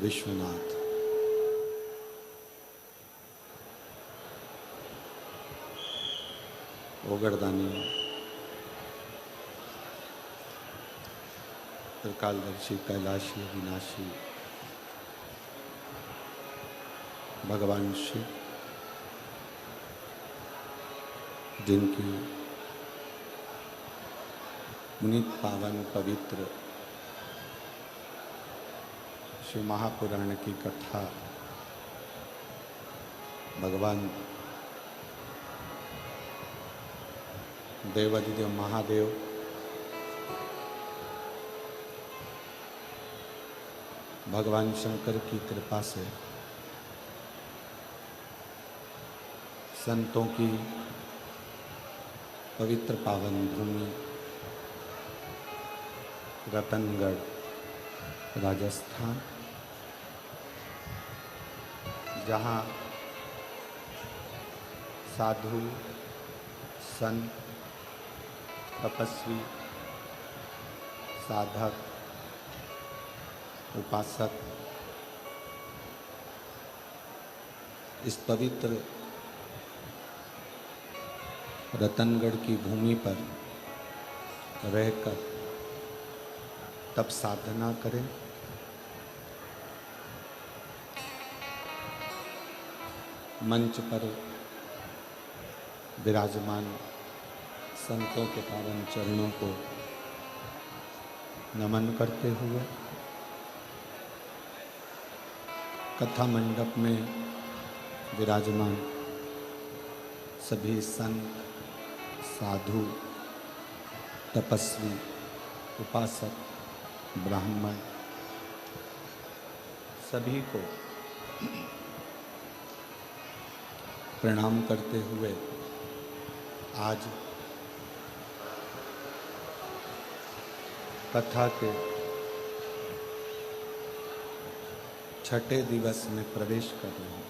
विश्वनाथ ओगरदानी त्रिकालदर्शी कैलाशी अविनाशी भगवान शिव जिनकी पुनीत पावन पवित्र शिव महापुराण की कथा भगवान देवाधिदेव महादेव भगवान शंकर की कृपा से संतों की पवित्र पावन भूमि रतनगढ़ राजस्थान, जहाँ साधु संत तपस्वी साधक उपासक इस पवित्र रतनगढ़ की भूमि पर रहकर तप साधना करें। मंच पर विराजमान संतों के पावन चरणों को नमन करते हुए कथा मंडप में विराजमान सभी संत साधु तपस्वी उपासक ब्राह्मण सभी को प्रणाम करते हुए आज कथा के छठे दिवस में प्रवेश कर रहे हैं।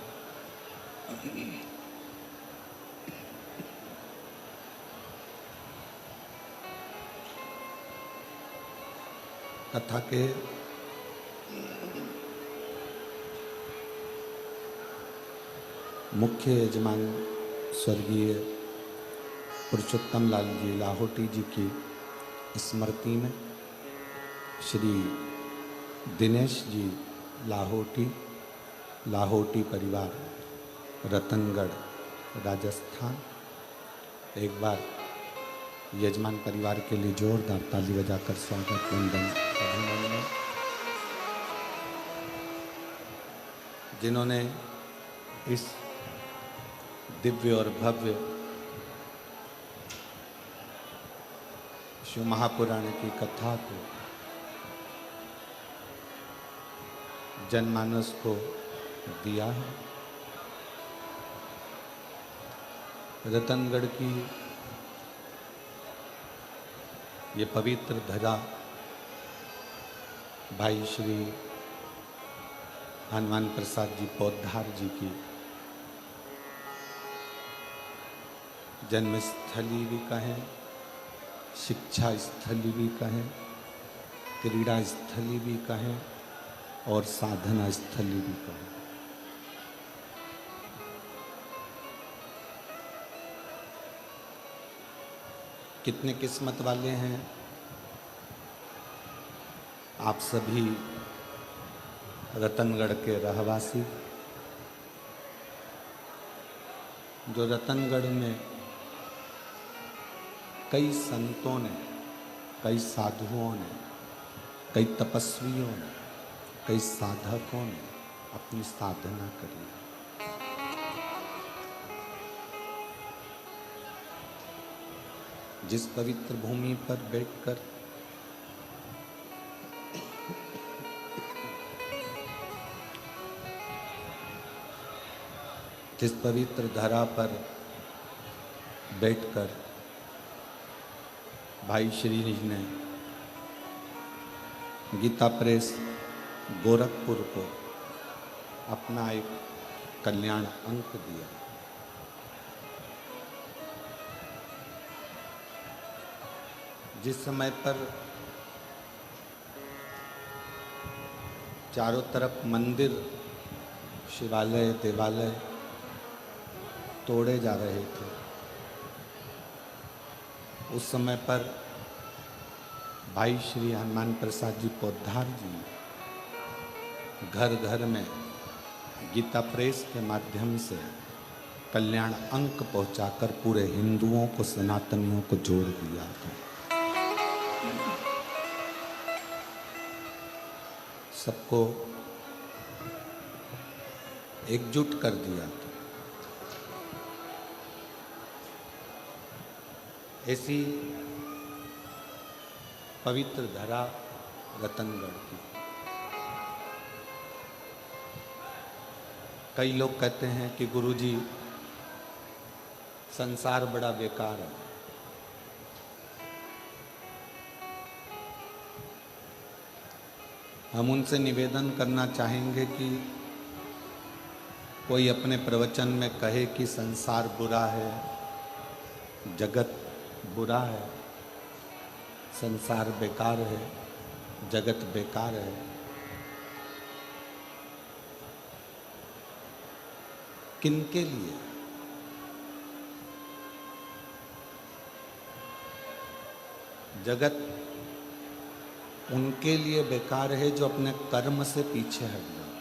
कथा के मुख्य यजमान स्वर्गीय पुरुषोत्तम लाल जी लाहोटी जी की स्मृति में श्री दिनेश जी लाहोटी परिवार रतनगढ़ राजस्थान, एक बार यजमान परिवार के लिए जोरदार ताली बजाकर स्वागत वंदन अभिनंदन। जिन्होंने इस दिव्य और भव्य शिव महापुराण की कथा को जनमानस को दिया है। रतनगढ़ की ये पवित्र धरा भाई श्री हनुमान प्रसाद जी पौधार जी की जन्म स्थली भी कहें, शिक्षा स्थली भी कहें, क्रीड़ा स्थली भी कहें और साधना स्थली भी कहें। कितने किस्मत वाले हैं आप सभी रतनगढ़ के रहवासी, जो रतनगढ़ में कई संतों ने, कई साधुओं ने, कई तपस्वियों ने, कई साधकों ने अपनी साधना करी। जिस पवित्र भूमि पर बैठकर जिस पवित्र धरा पर बैठकर भाई श्री ने गीता प्रेस गोरखपुर को अपना एक कल्याण अंक दिया। जिस समय पर चारों तरफ मंदिर शिवालय देवालय तोड़े जा रहे थे, उस समय पर भाई श्री हनुमान प्रसाद जी पौधार जी घर घर में गीता प्रेस के माध्यम से कल्याण अंक पहुंचाकर पूरे हिंदुओं को, सनातनियों को जोड़ दिया था। सबको एकजुट कर दिया था। ऐसी पवित्र धरा रतनगढ़ की। कई लोग कहते हैं कि गुरुजी संसार बड़ा बेकार है। हम उनसे निवेदन करना चाहेंगे कि कोई अपने प्रवचन में कहे कि संसार बुरा है, जगत बुरा है, संसार बेकार है, जगत बेकार है, किनके लिए? जगत उनके लिए बेकार है जो अपने कर्म से पीछे हट जाते हैं।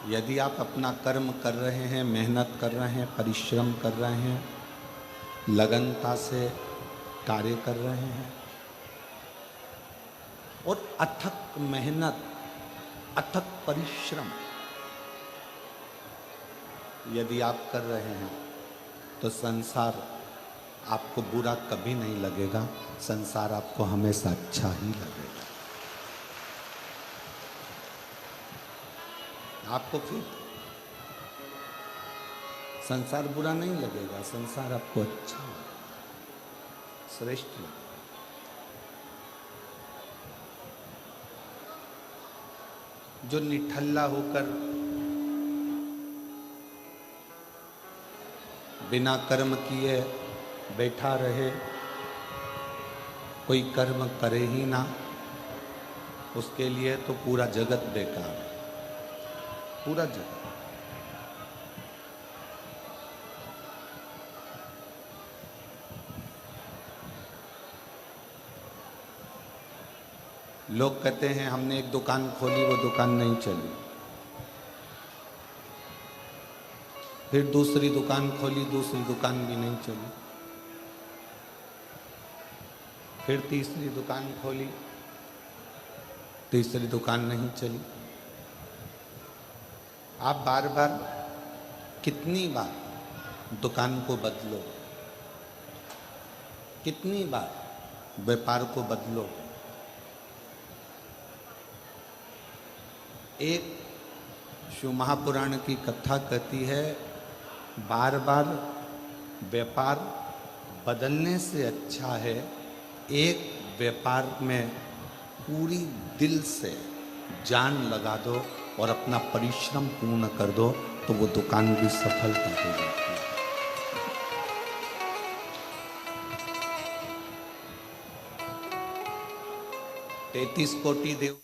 यदि आप अपना कर्म कर रहे हैं, मेहनत कर रहे हैं, परिश्रम कर रहे हैं, लगनता से कार्य कर रहे हैं और अथक मेहनत, अथक परिश्रम यदि आप कर रहे हैं तो संसार आपको बुरा कभी नहीं लगेगा, संसार आपको हमेशा अच्छा ही लगेगा। आपको फिर संसार बुरा नहीं लगेगा, संसार आपको अच्छा श्रेष्ठ लगेगा। जो निठल्ला होकर बिना कर्म किए बैठा रहे, कोई कर्म करे ही ना, उसके लिए तो पूरा जगत बेकार है, पूरा जगत। लोग कहते हैं हमने एक दुकान खोली, वो दुकान नहीं चली, फिर दूसरी दुकान खोली, दूसरी दुकान भी नहीं चली, फिर तीसरी दुकान खोली, तीसरी दुकान नहीं चली। आप बार बार कितनी बार दुकान को बदलो, कितनी बार व्यापार को बदलो। एक शिव महापुराण की कथा कहती है, बार बार व्यापार बदलने से अच्छा है एक व्यापार में पूरी दिल से जान लगा दो और अपना परिश्रम पूर्ण कर दो, तो वो दुकान भी सफलता हो जाती है। 33 कोटि देव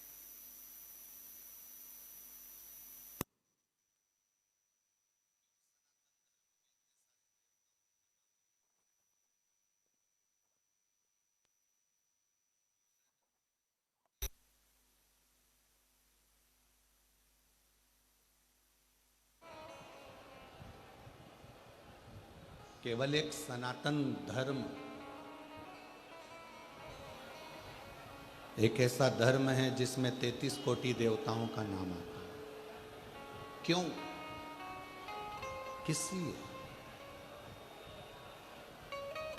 केवल एक सनातन धर्म एक ऐसा धर्म है जिसमें 33 कोटि देवताओं का नाम आता है। क्यों? किस लिए?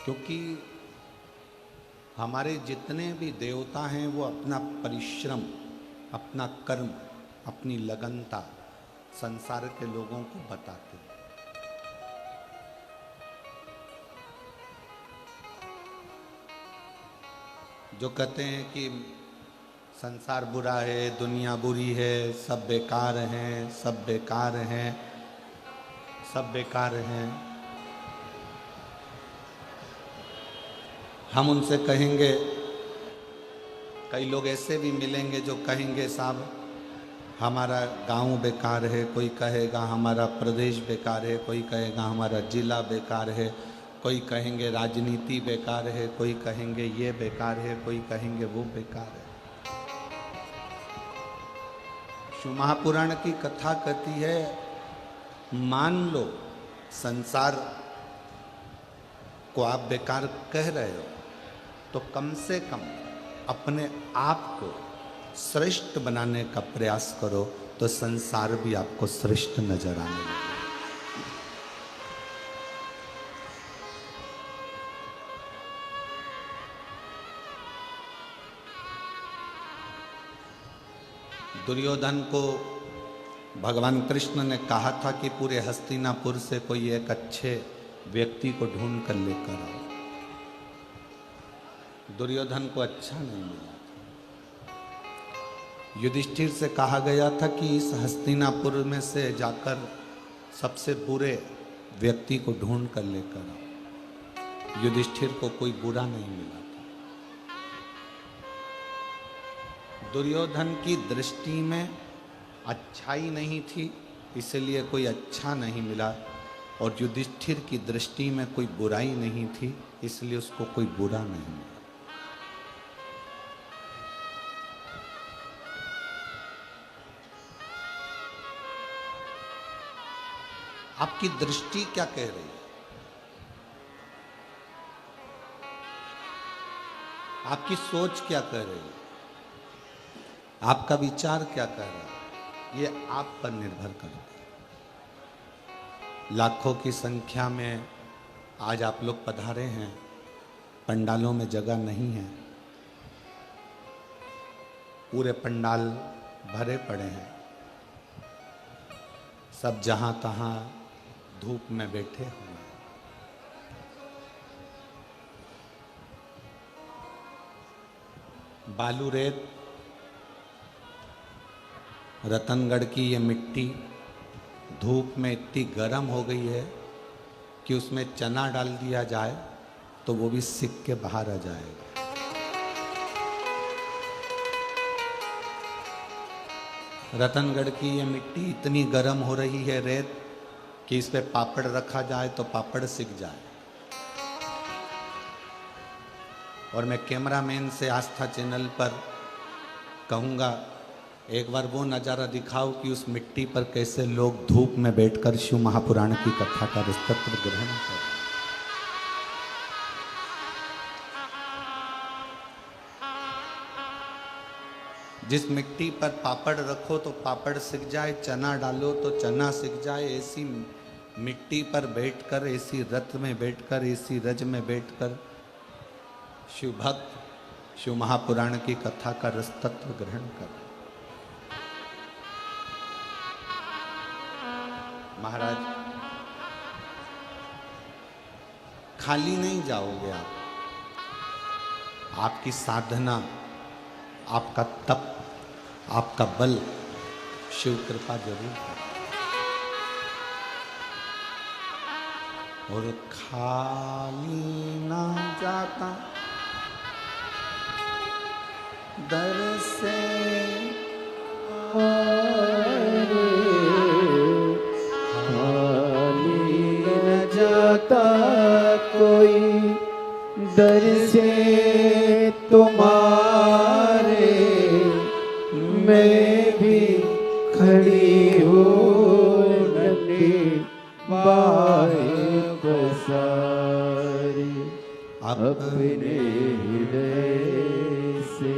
क्योंकि हमारे जितने भी देवता हैं वो अपना परिश्रम, अपना कर्म, अपनी लगनता संसार के लोगों को बताते हैं। जो कहते हैं कि संसार बुरा है, दुनिया बुरी है, सब बेकार हैं, सब बेकार हैं, सब बेकार हैं, हम उनसे कहेंगे, कई लोग ऐसे भी मिलेंगे जो कहेंगे साहब हमारा गांव बेकार है, कोई कहेगा हमारा प्रदेश बेकार है, कोई कहेगा हमारा जिला बेकार है, कोई कहेंगे राजनीति बेकार है, कोई कहेंगे ये बेकार है, कोई कहेंगे वो बेकार है। शिव महापुराण की कथा कहती है, मान लो संसार को आप बेकार कह रहे हो तो कम से कम अपने आप को श्रेष्ठ बनाने का प्रयास करो, तो संसार भी आपको श्रेष्ठ नजर आने लगेगा। दुर्योधन को भगवान कृष्ण ने कहा था कि पूरे हस्तिनापुर से कोई एक अच्छे व्यक्ति को ढूंढ कर लेकर आओ। दुर्योधन को अच्छा नहीं मिला। युधिष्ठिर से कहा गया था कि इस हस्तिनापुर में से जाकर सबसे बुरे व्यक्ति को ढूंढ कर लेकर आओ। युधिष्ठिर को कोई बुरा नहीं मिला था। दुर्योधन की दृष्टि में अच्छाई नहीं थी, इसलिए कोई अच्छा नहीं मिला, और युधिष्ठिर की दृष्टि में कोई बुराई नहीं थी, इसलिए उसको कोई बुरा नहीं मिला। आपकी दृष्टि क्या कह रही है? आपकी सोच क्या कह रही है? आपका विचार क्या कह रहा है? ये आप पर निर्भर करता है। लाखों की संख्या में आज आप लोग पधारे हैं, पंडालों में जगह नहीं है, पूरे पंडाल भरे पड़े हैं, सब जहां तहां धूप में बैठे हुए हैं। बालू रेत, रतनगढ़ की ये मिट्टी धूप में इतनी गर्म हो गई है कि उसमें चना डाल दिया जाए तो वो भी सिक के बाहर आ जाएगा। रतनगढ़ की ये मिट्टी इतनी गर्म हो रही है, रेत, कि इस पे पापड़ रखा जाए तो पापड़ सिक जाए। और मैं कैमरामैन से आस्था चैनल पर कहूँगा, एक बार वो नज़ारा दिखाओ कि उस मिट्टी पर कैसे लोग धूप में बैठकर शिव महापुराण की कथा का रसतत्व ग्रहण करें। जिस मिट्टी पर पापड़ रखो तो पापड़ सिक जाए, चना डालो तो चना सिक जाए, ऐसी मिट्टी पर बैठकर, ऐसी रथ में बैठकर, ऐसी रज में बैठकर शिव भक्त शिव महापुराण की कथा का रसतत्व ग्रहण कर। महाराज, खाली नहीं जाओगे आप। आपकी साधना, आपका तप, आपका बल शिव कृपा जरूर है। और खाली ना जाता दर से जाता कोई दर से तुम्हारे, मैं भी खड़ी हूँ नन्ही बाहें पसारी। अपने हृदय से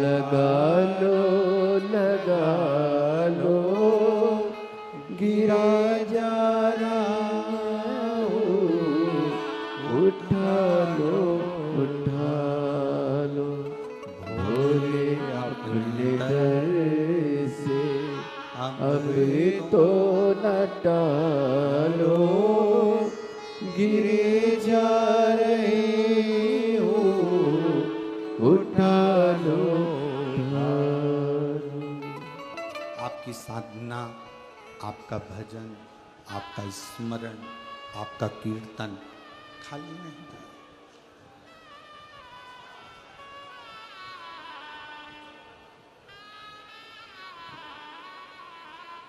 लगा लो गिरा जा रहा हूँ, उठा लो भोले अपने दर से अभी तो न टालो, गिरे जा रही हूँ, उठा लो। आपकी साधना, आपका भजन, आपका स्मरण, आपका कीर्तन खाली नहीं जाए।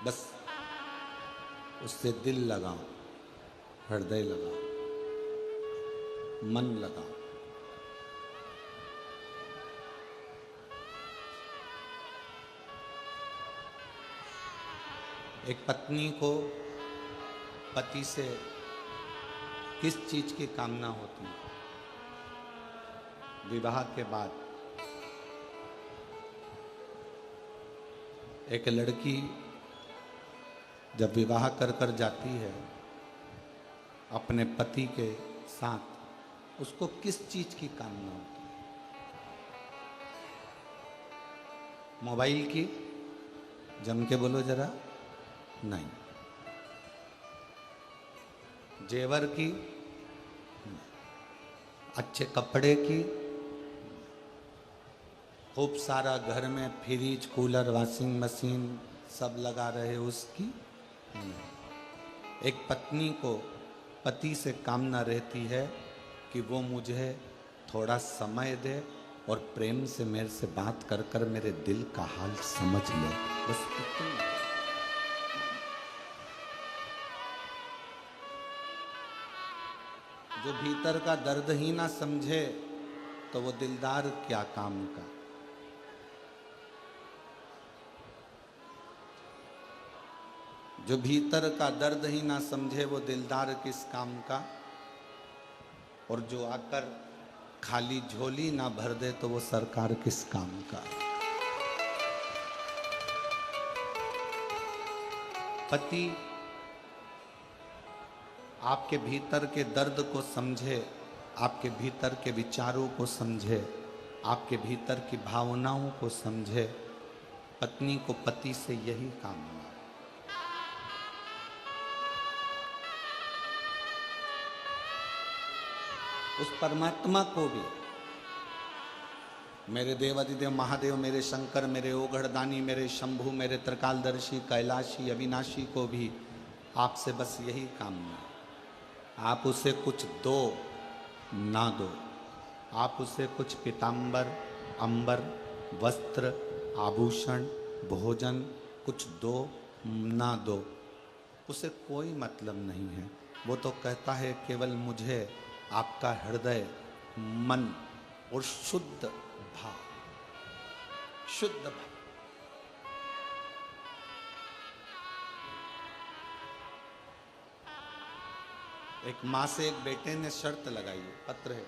बस उससे दिल लगाओ, हृदय लगाओ, मन लगाओ। एक पत्नी को पति से किस चीज की कामना होती है? विवाह के बाद एक लड़की जब विवाह कर कर जाती है अपने पति के साथ, उसको किस चीज की कामना होती है? मोबाइल की? जम के बोलो जरा। नहीं। जेवर की? अच्छे कपड़े की? खूब सारा घर में फ्रिज, कूलर, वॉशिंग मशीन सब लगा रहे उसकी? एक पत्नी को पति से कामना रहती है कि वो मुझे थोड़ा समय दे और प्रेम से मेरे से बात कर कर मेरे दिल का हाल समझ ले, बस इतना। जो भीतर का दर्द ही ना समझे तो वो दिलदार क्या काम का। जो भीतर का दर्द ही ना समझे वो दिलदार किस काम का। और जो आकर खाली झोली ना भर दे तो वो सरकार किस काम का। पति आपके भीतर के दर्द को समझे, आपके भीतर के विचारों को समझे, आपके भीतर की भावनाओं को समझे, पत्नी को पति से यही काम है। उस परमात्मा को भी, मेरे देवादिदेव महादेव, मेरे शंकर, मेरे ओघड़दानी, मेरे शंभु, मेरे त्रिकालदर्शी, कैलाशी, अविनाशी को भी आपसे बस यही काम है। आप उसे कुछ दो ना दो, आप उसे कुछ पीतांबर, अंबर, वस्त्र, आभूषण, भोजन कुछ दो ना दो, उसे कोई मतलब नहीं है। वो तो कहता है केवल मुझे आपका हृदय, मन और शुद्ध भाव, शुद्ध भाव। एक माँ से एक बेटे ने शर्त लगाई है, पत्र है।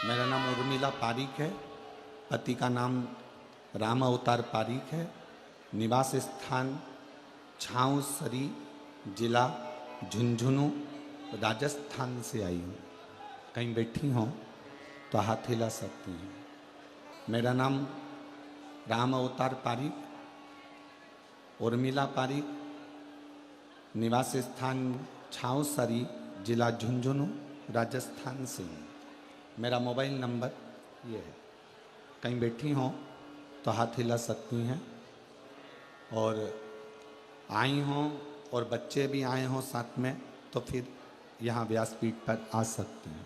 मेरा नाम उर्मिला पारीक है, पति का नाम राम अवतार पारीक है, निवास स्थान छाऊसरी, जिला झुंझुनू, राजस्थान से आई हूँ। कहीं बैठी हो तो हाथ हिला सकती हैं। मेरा नाम राम अवतार पारीक, उर्मिला पारीक, निवास स्थान छाऊसरी, जिला झुंझुनू, राजस्थान से हूँ। मेरा मोबाइल नंबर ये है। कहीं बैठी हो तो हाथ हिला सकती हैं। और आई हों और बच्चे भी आए हों साथ में तो फिर यहाँ व्यासपीठ पर आ सकते हैं।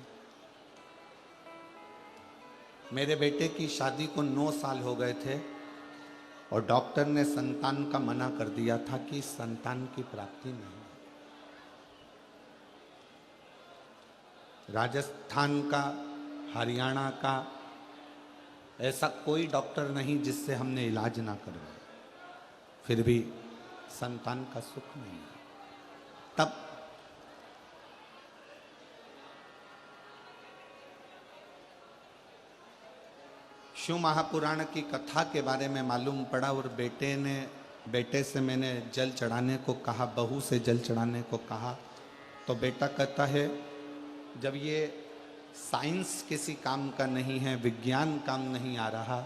मेरे बेटे की शादी को 9 साल हो गए थे और डॉक्टर ने संतान का मना कर दिया था कि संतान की प्राप्ति नहीं। राजस्थान का, हरियाणा का ऐसा कोई डॉक्टर नहीं जिससे हमने इलाज ना करवाया, फिर भी संतान का सुख नहीं है। तब शिव महापुराण की कथा के बारे में मालूम पड़ा और बेटे से मैंने जल चढ़ाने को कहा, बहू से जल चढ़ाने को कहा, तो बेटा कहता है जब ये साइंस किसी काम का नहीं है, विज्ञान काम नहीं आ रहा,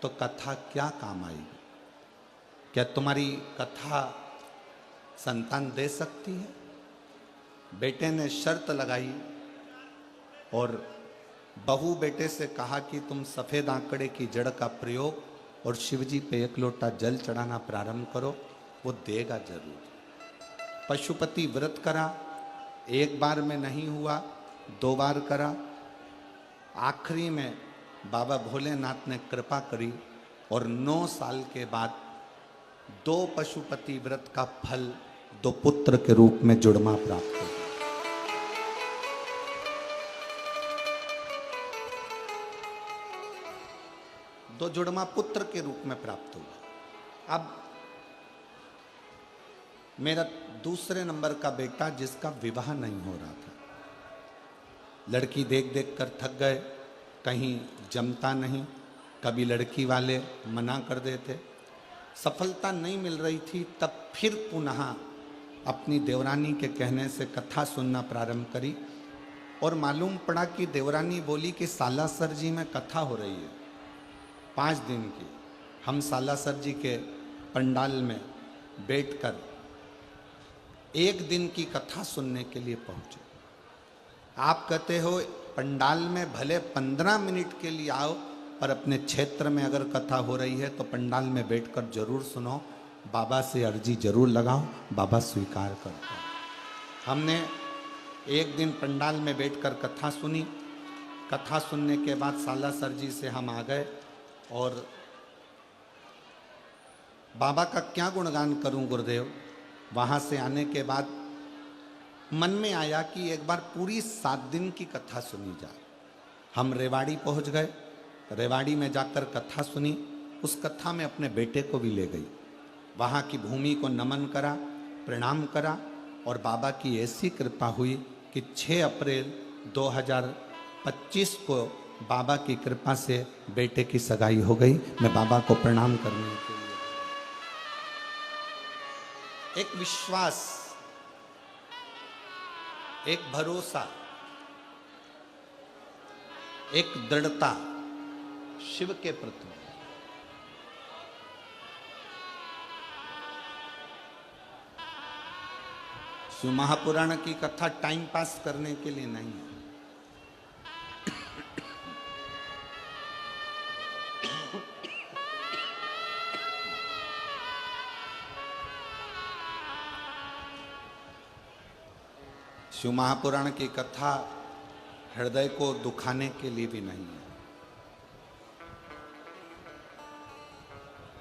तो कथा क्या काम आएगी? क्या तुम्हारी कथा संतान दे सकती है? बेटे ने शर्त लगाई और बहू बेटे से कहा कि तुम सफ़ेद आंकड़े की जड़ का प्रयोग और शिवजी पे 1 लोटा जल चढ़ाना प्रारंभ करो, वो देगा जरूर। पशुपति व्रत करा, 1 बार में नहीं हुआ, 2 बार करा, आखिरी में बाबा भोलेनाथ ने कृपा करी और 9 साल के बाद 2 पशुपति व्रत का फल 2 पुत्र के रूप में जुड़मा प्राप्त हुआ। दो जुड़मा पुत्र के रूप में प्राप्त हुआ। अब मेरा दूसरे नंबर का बेटा जिसका विवाह नहीं हो रहा था, लड़की देख देख कर थक गए, कहीं जमता नहीं, कभी लड़की वाले मना कर देते, सफलता नहीं मिल रही थी। तब फिर पुनः अपनी देवरानी के कहने से कथा सुनना प्रारंभ करी और मालूम पड़ा कि देवरानी बोली कि सालासर जी में कथा हो रही है 5 दिन की। हम सालासर जी के पंडाल में बैठकर 1 दिन की कथा सुनने के लिए पहुंचे। आप कहते हो पंडाल में भले 15 मिनट के लिए आओ, पर अपने क्षेत्र में अगर कथा हो रही है तो पंडाल में बैठकर जरूर सुनो, बाबा से अर्जी जरूर लगाओ, बाबा स्वीकार करते हैं। हमने 1 दिन पंडाल में बैठकर कथा सुनी। कथा सुनने के बाद सालासर जी से हम आ गए और बाबा का क्या गुणगान करूं गुरुदेव। वहाँ से आने के बाद मन में आया कि एक बार पूरी 7 दिन की कथा सुनी जाए। हम रेवाड़ी पहुँच गए, रेवाड़ी में जाकर कथा सुनी। उस कथा में अपने बेटे को भी ले गई, वहाँ की भूमि को नमन करा, प्रणाम करा और बाबा की ऐसी कृपा हुई कि 6 अप्रैल 2025 को बाबा की कृपा से बेटे की सगाई हो गई। मैं बाबा को प्रणाम करने के लिए, एक विश्वास, एक भरोसा, एक दृढ़ता शिव के प्रति। शिव महापुराण की कथा टाइम पास करने के लिए नहीं है। शिव महापुराण की कथा हृदय को दुखाने के लिए भी नहीं है।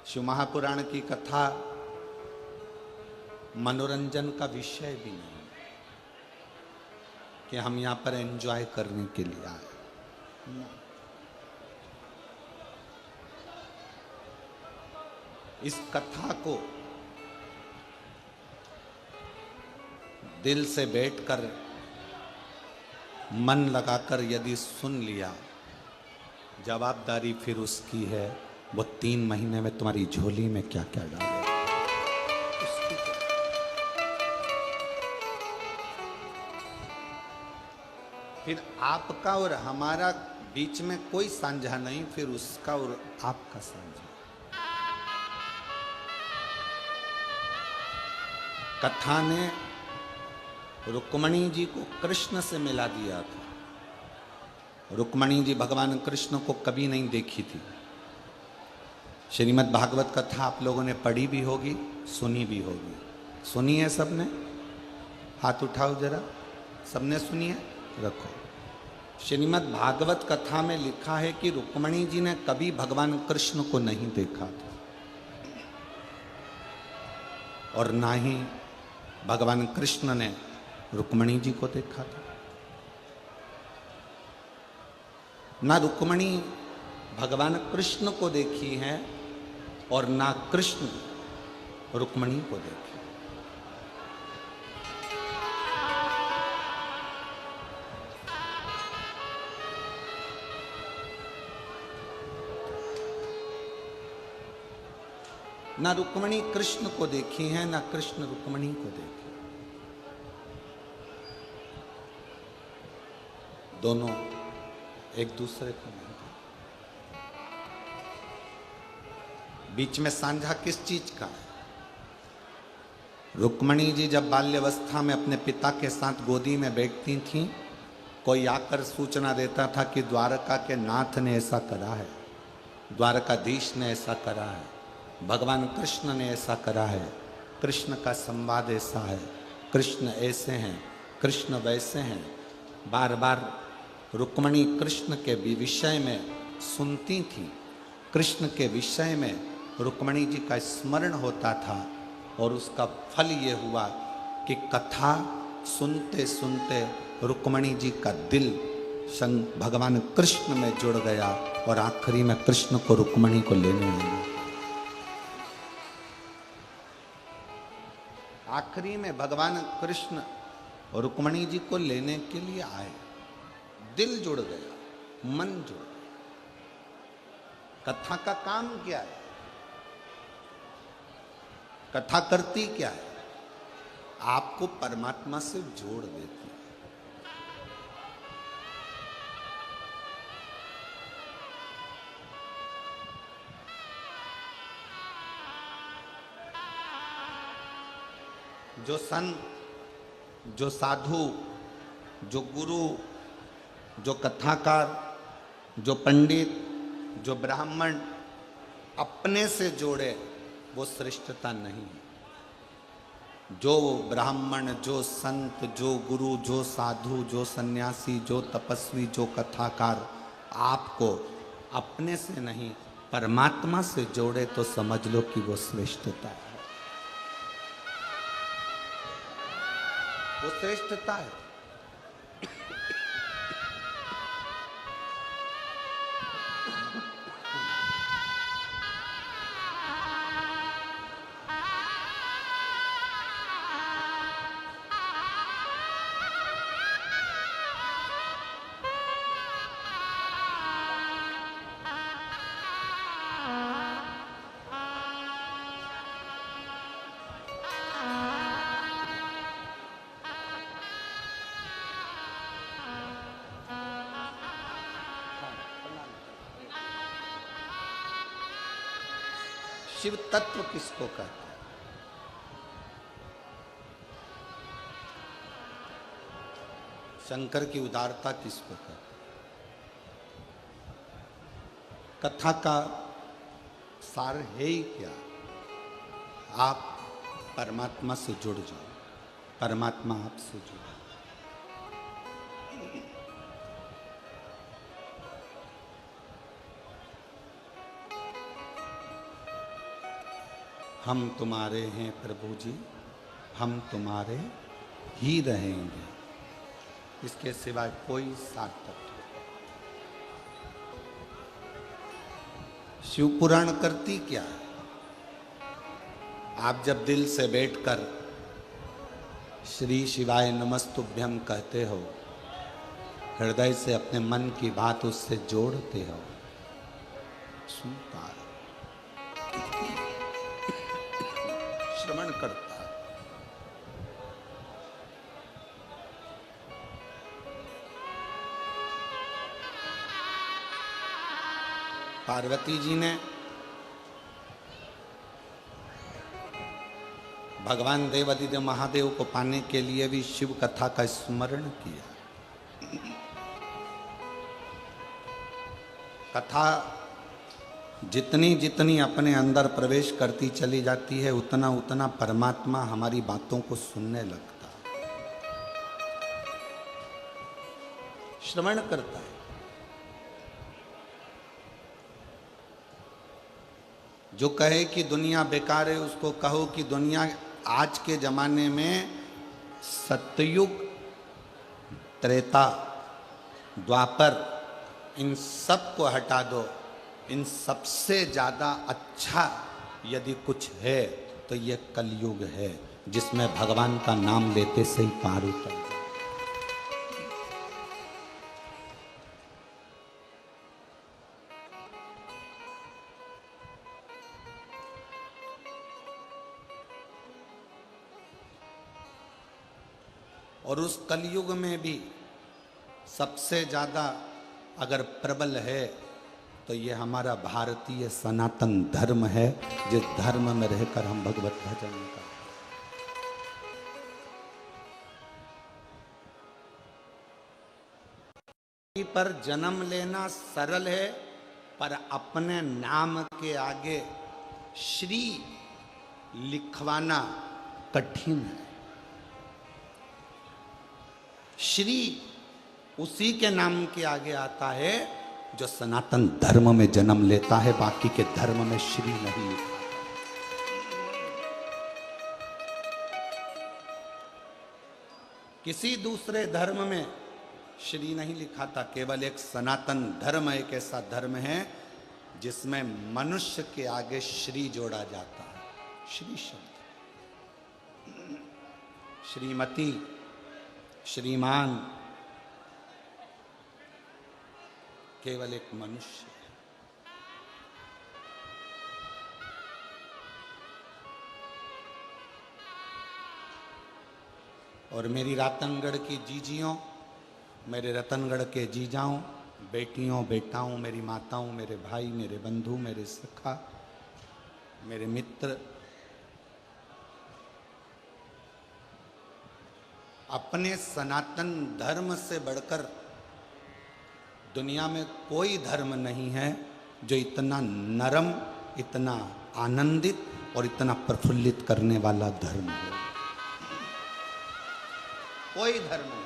शिव महापुराण की कथा मनोरंजन का विषय भी नहीं है कि हम यहाँ पर एंजॉय करने के लिए आए। इस कथा को दिल से बैठकर मन लगाकर यदि सुन लिया, जवाबदारी फिर उसकी है, वो 3 महीने में तुम्हारी झोली में क्या क्या डालेगा। फिर आपका और हमारा बीच में कोई साझा नहीं, फिर उसका और आपका साझा। कथा ने रुक्मणी जी को कृष्ण से मिला दिया था। रुक्मणी जी भगवान कृष्ण को कभी नहीं देखी थी। श्रीमद् भागवत कथा आप लोगों ने पढ़ी भी होगी, सुनी भी होगी। सुनी है सबने? हाथ उठाओ जरा, सबने सुनी है? रखो। श्रीमद् भागवत कथा में लिखा है कि रुक्मणी जी ने कभी भगवान कृष्ण को नहीं देखा था और ना ही भगवान कृष्ण ने रुक्मणी जी को देखा था। ना रुक्मणी भगवान कृष्ण को देखी है और ना कृष्ण रुक्मणी को देखी। ना रुक्मणी कृष्ण को देखी है, ना कृष्ण रुक्मणी को देखी। दोनों एक दूसरे को नहीं। बीच में साझा किस चीज का है? रुक्मणी जी जब बाल्यावस्था में अपने पिता के साथ गोदी में बैठती थीं, कोई आकर सूचना देता था कि द्वारका के नाथ ने ऐसा करा है, द्वारकाधीश ने ऐसा करा है, भगवान कृष्ण ने ऐसा करा है, कृष्ण का संवाद ऐसा है, कृष्ण ऐसे हैं, कृष्ण वैसे हैं। बार बार रुक्मणी कृष्ण के विषय में सुनती थी, कृष्ण के विषय में रुक्मणी जी का स्मरण होता था और उसका फल ये हुआ कि कथा सुनते सुनते रुक्मणी जी का दिल संग भगवान कृष्ण में जुड़ गया और आखिरी में कृष्ण को रुक्मणी को लेने लगी। आखिरी में भगवान कृष्ण रुक्मणी जी को लेने के लिए आए। दिल जुड़ गया, मन जुड़ गया। कथा का काम क्या है? कथा करती क्या है? आपको परमात्मा से जोड़ देती है। जो संत, जो साधु, जो गुरु, जो कथाकार, जो पंडित, जो ब्राह्मण अपने से जोड़े, वो श्रेष्ठता नहीं है। जो ब्राह्मण, जो संत, जो गुरु, जो साधु, जो सन्यासी, जो तपस्वी, जो कथाकार आपको अपने से नहीं परमात्मा से जोड़े तो समझ लो कि वो श्रेष्ठता है। वो श्रेष्ठता है। शिव तत्व किसको कहते हैं? शंकर की उदारता किसको कहते हैं? कथा का सार है ही क्या? आप परमात्मा से जुड़ जाओ, परमात्मा आपसे जुड़े। हम तुम्हारे हैं प्रभु जी, हम तुम्हारे ही रहेंगे। इसके सिवाय कोई सार्थक नहीं। शिव पुराण करती क्या है? आप जब दिल से बैठकर श्री शिवाय नमस्तुभ्यम कहते हो, हृदय से अपने मन की बात उससे जोड़ते हो, सुनता है, श्रवण करता है। पार्वती जी ने भगवान देवादिदेव महादेव को पाने के लिए भी शिव कथा का स्मरण किया। कथा जितनी जितनी अपने अंदर प्रवेश करती चली जाती है, उतना उतना परमात्मा हमारी बातों को सुनने लगता है, श्रवण करता है। जो कहे कि दुनिया बेकार है, उसको कहो कि दुनिया आज के जमाने में सतयुग, त्रेता, द्वापर, इन सब को हटा दो, इन सबसे ज़्यादा अच्छा यदि कुछ है तो ये कलयुग है, जिसमें भगवान का नाम लेते से ही पार उतर जाए। और उस कलयुग में भी सबसे ज़्यादा अगर प्रबल है तो ये हमारा भारतीय सनातन धर्म है, जिस धर्म में रहकर हम भगवत भजन का पर जन्म लेना सरल है, पर अपने नाम के आगे श्री लिखवाना कठिन है। श्री उसी के नाम के आगे आता है जो सनातन धर्म में जन्म लेता है, बाकी के धर्म में श्री नहीं लिखा। किसी दूसरे धर्म में श्री नहीं लिखा था। केवल एक सनातन धर्म एक ऐसा धर्म है जिसमें मनुष्य के आगे श्री जोड़ा जाता है। श्री शब्द, श्रीमती, श्रीमान, केवल एक मनुष्य है। और मेरी रतनगढ़ की जीजियों, मेरे रतनगढ़ के जीजाओं, बेटियों, बेटाओं, मेरी माताओं, मेरे भाई, मेरे बंधु, मेरे सखा, मेरे मित्र, अपने सनातन धर्म से बढ़कर दुनिया में कोई धर्म नहीं है जो इतना नरम, इतना आनंदित और इतना प्रफुल्लित करने वाला धर्म है। कोई धर्म नहीं।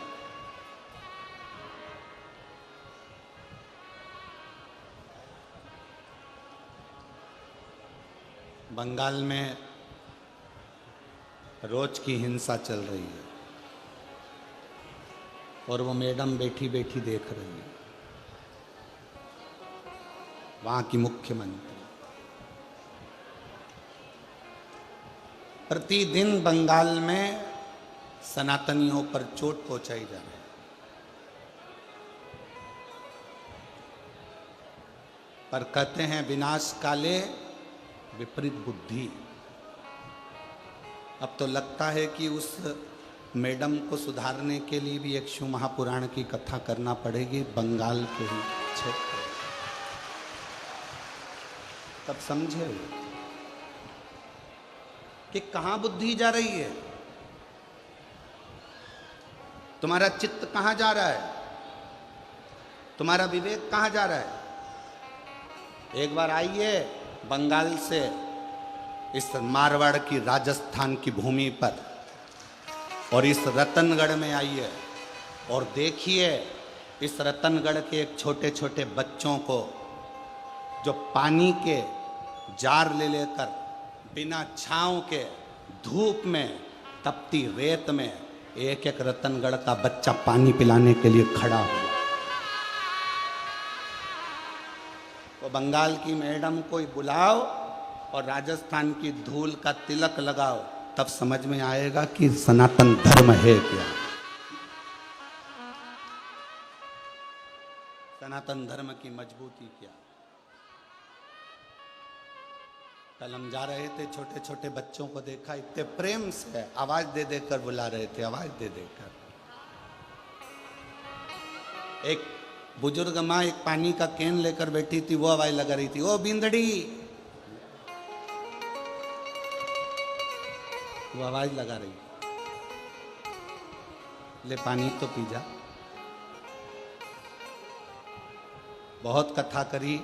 बंगाल में रोज की हिंसा चल रही है और वो मैडम बैठी बैठी देख रही है, वहां की मुख्यमंत्री। प्रतिदिन बंगाल में सनातनियों पर चोट पहुंचाई जा रही है। पर कहते हैं विनाश काले विपरीत बुद्धि। अब तो लगता है कि उस मैडम को सुधारने के लिए भी एक शिव महापुराण की कथा करना पड़ेगी बंगाल के ही क्षेत्र। तब समझे कि कहां बुद्धि जा रही है, तुम्हारा चित्त कहां जा रहा है, तुम्हारा विवेक कहां जा रहा है। एक बार आइए बंगाल से इस मारवाड़ की राजस्थान की भूमि पर और इस रतनगढ़ में आइए और देखिए इस रतनगढ़ के एक छोटे छोटे बच्चों को जो पानी के जार ले लेकर बिना छांव के धूप में तपती रेत में एक एक रतनगढ़ का बच्चा पानी पिलाने के लिए खड़ा हुआ। तो बंगाल की मैडम को बुलाओ और राजस्थान की धूल का तिलक लगाओ, तब समझ में आएगा कि सनातन धर्म है क्या, सनातन धर्म की मजबूती क्या। कल हम जा रहे थे, छोटे छोटे बच्चों को देखा, इतने प्रेम से आवाज दे देकर बुला रहे थे, आवाज दे देकर। एक बुजुर्ग माँ एक पानी का कैन लेकर बैठी थी, वो आवाज लगा रही थी, ओ बिंदड़ी, वो आवाज लगा रही, ले पानी तो पी जा। बहुत कथा करी,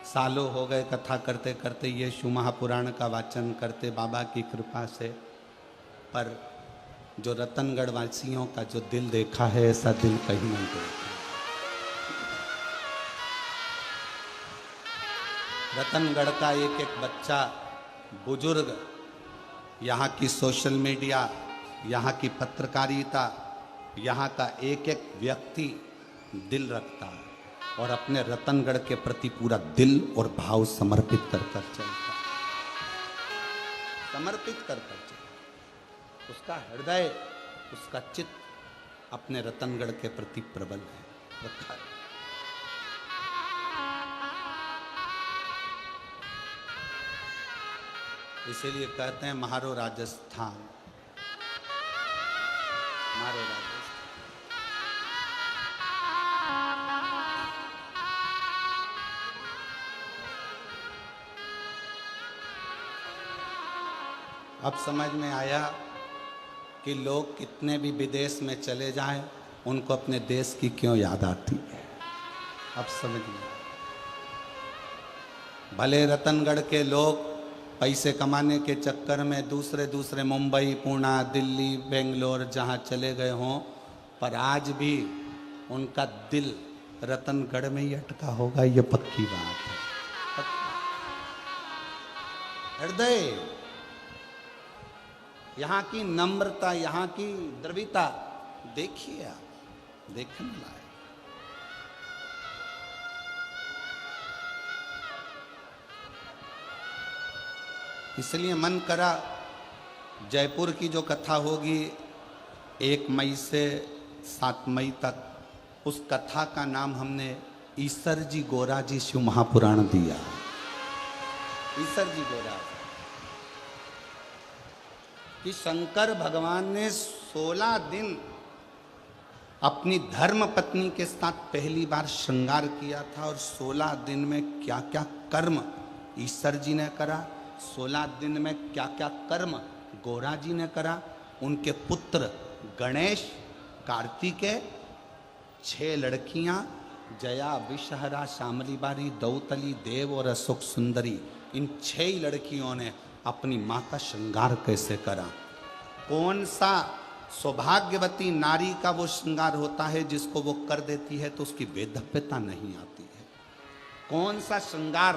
सालों हो गए कथा करते करते, ये शिव महापुराण का वाचन करते बाबा की कृपा से। पर जो रतनगढ़ वासियों का जो दिल देखा है, ऐसा दिल कहीं नहीं देखा। रतनगढ़ का एक एक बच्चा, बुजुर्ग, यहाँ की सोशल मीडिया, यहाँ की पत्रकारिता, यहाँ का एक एक व्यक्ति दिल रखता है और अपने रतनगढ़ के प्रति पूरा दिल और भाव समर्पित कर कर चलता, समर्पित कर कर चलता। उसका हृदय, उसका चित्त अपने रतनगढ़ के प्रति प्रबल है, रखा है। इसीलिए कहते हैं महारो राजस्थान, महारो राजस्थान। अब समझ में आया कि लोग कितने भी विदेश में चले जाएं, उनको अपने देश की क्यों याद आती है। अब समझ में, भले रतनगढ़ के लोग पैसे कमाने के चक्कर में दूसरे दूसरे मुंबई, पुणे, दिल्ली, बेंगलोर जहां चले गए हों, पर आज भी उनका दिल रतनगढ़ में ही अटका होगा, ये पक्की बात है। हृदय, यहाँ की नम्रता, यहाँ की द्रविता देखिए आप, देखने लायक। इसलिए मन करा जयपुर की जो कथा होगी 1 मई से 7 मई तक, उस कथा का नाम हमने ईसर जी गोरा जी शिव महापुराण दिया। ईसर जी गोरा, कि शंकर भगवान ने 16 दिन अपनी धर्म पत्नी के साथ पहली बार श्रृंगार किया था, और 16 दिन में क्या क्या कर्म ईश्वर जी ने करा, 16 दिन में क्या क्या कर्म गोरा जी ने करा। उनके पुत्र गणेश, कार्तिकेय, 6 लड़कियां जया, विषहरा, शामली बारी, दौतली, देव और अशोक सुंदरी, इन 6 लड़कियों ने अपनी माँ का श्रृंगार कैसे करा। कौन सा सौभाग्यवती नारी का वो श्रृंगार होता है जिसको वो कर देती है तो उसकी वेदव्यता नहीं आती है। कौन सा श्रृंगार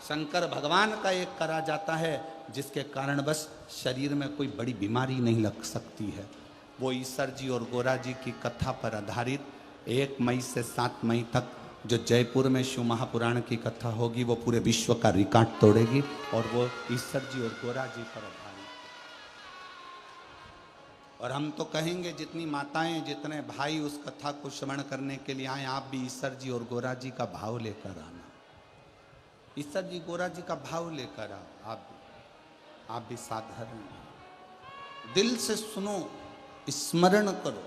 शंकर भगवान का एक करा जाता है जिसके कारण बस शरीर में कोई बड़ी बीमारी नहीं लग सकती है। वो ईश्वर जी और गोरा जी की कथा पर आधारित 1 मई से 7 मई तक जो जयपुर में शिव महापुराण की कथा होगी वो पूरे विश्व का रिकॉर्ड तोड़ेगी, और वो ईश्वर जी और गोरा जी पर आधारित। और हम तो कहेंगे जितनी माताएं जितने भाई उस कथा को श्रवण करने के लिए आए, आप भी ईश्वर जी और गोरा जी का भाव लेकर आना। ईश्वर जी गोरा जी का भाव लेकर आओ। आप भी साधारण दिल से सुनो, स्मरण करो।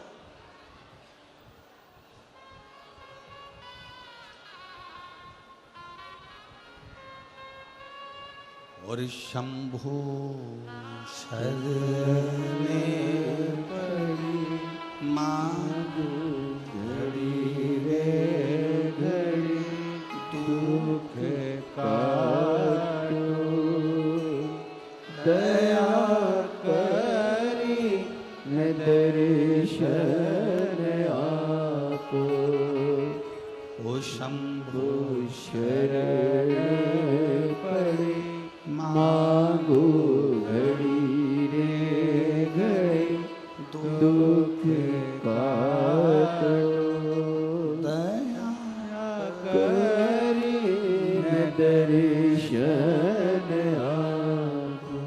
और शंभो शरणे मांगो घड़ी रे घड़ी दुख काटो, दया करी न दर्शन आपो। ओ शंभो शरण पड़े मांगो घड़ी रे घड़ी दुख काटो, दया करी न दर्शन आपो।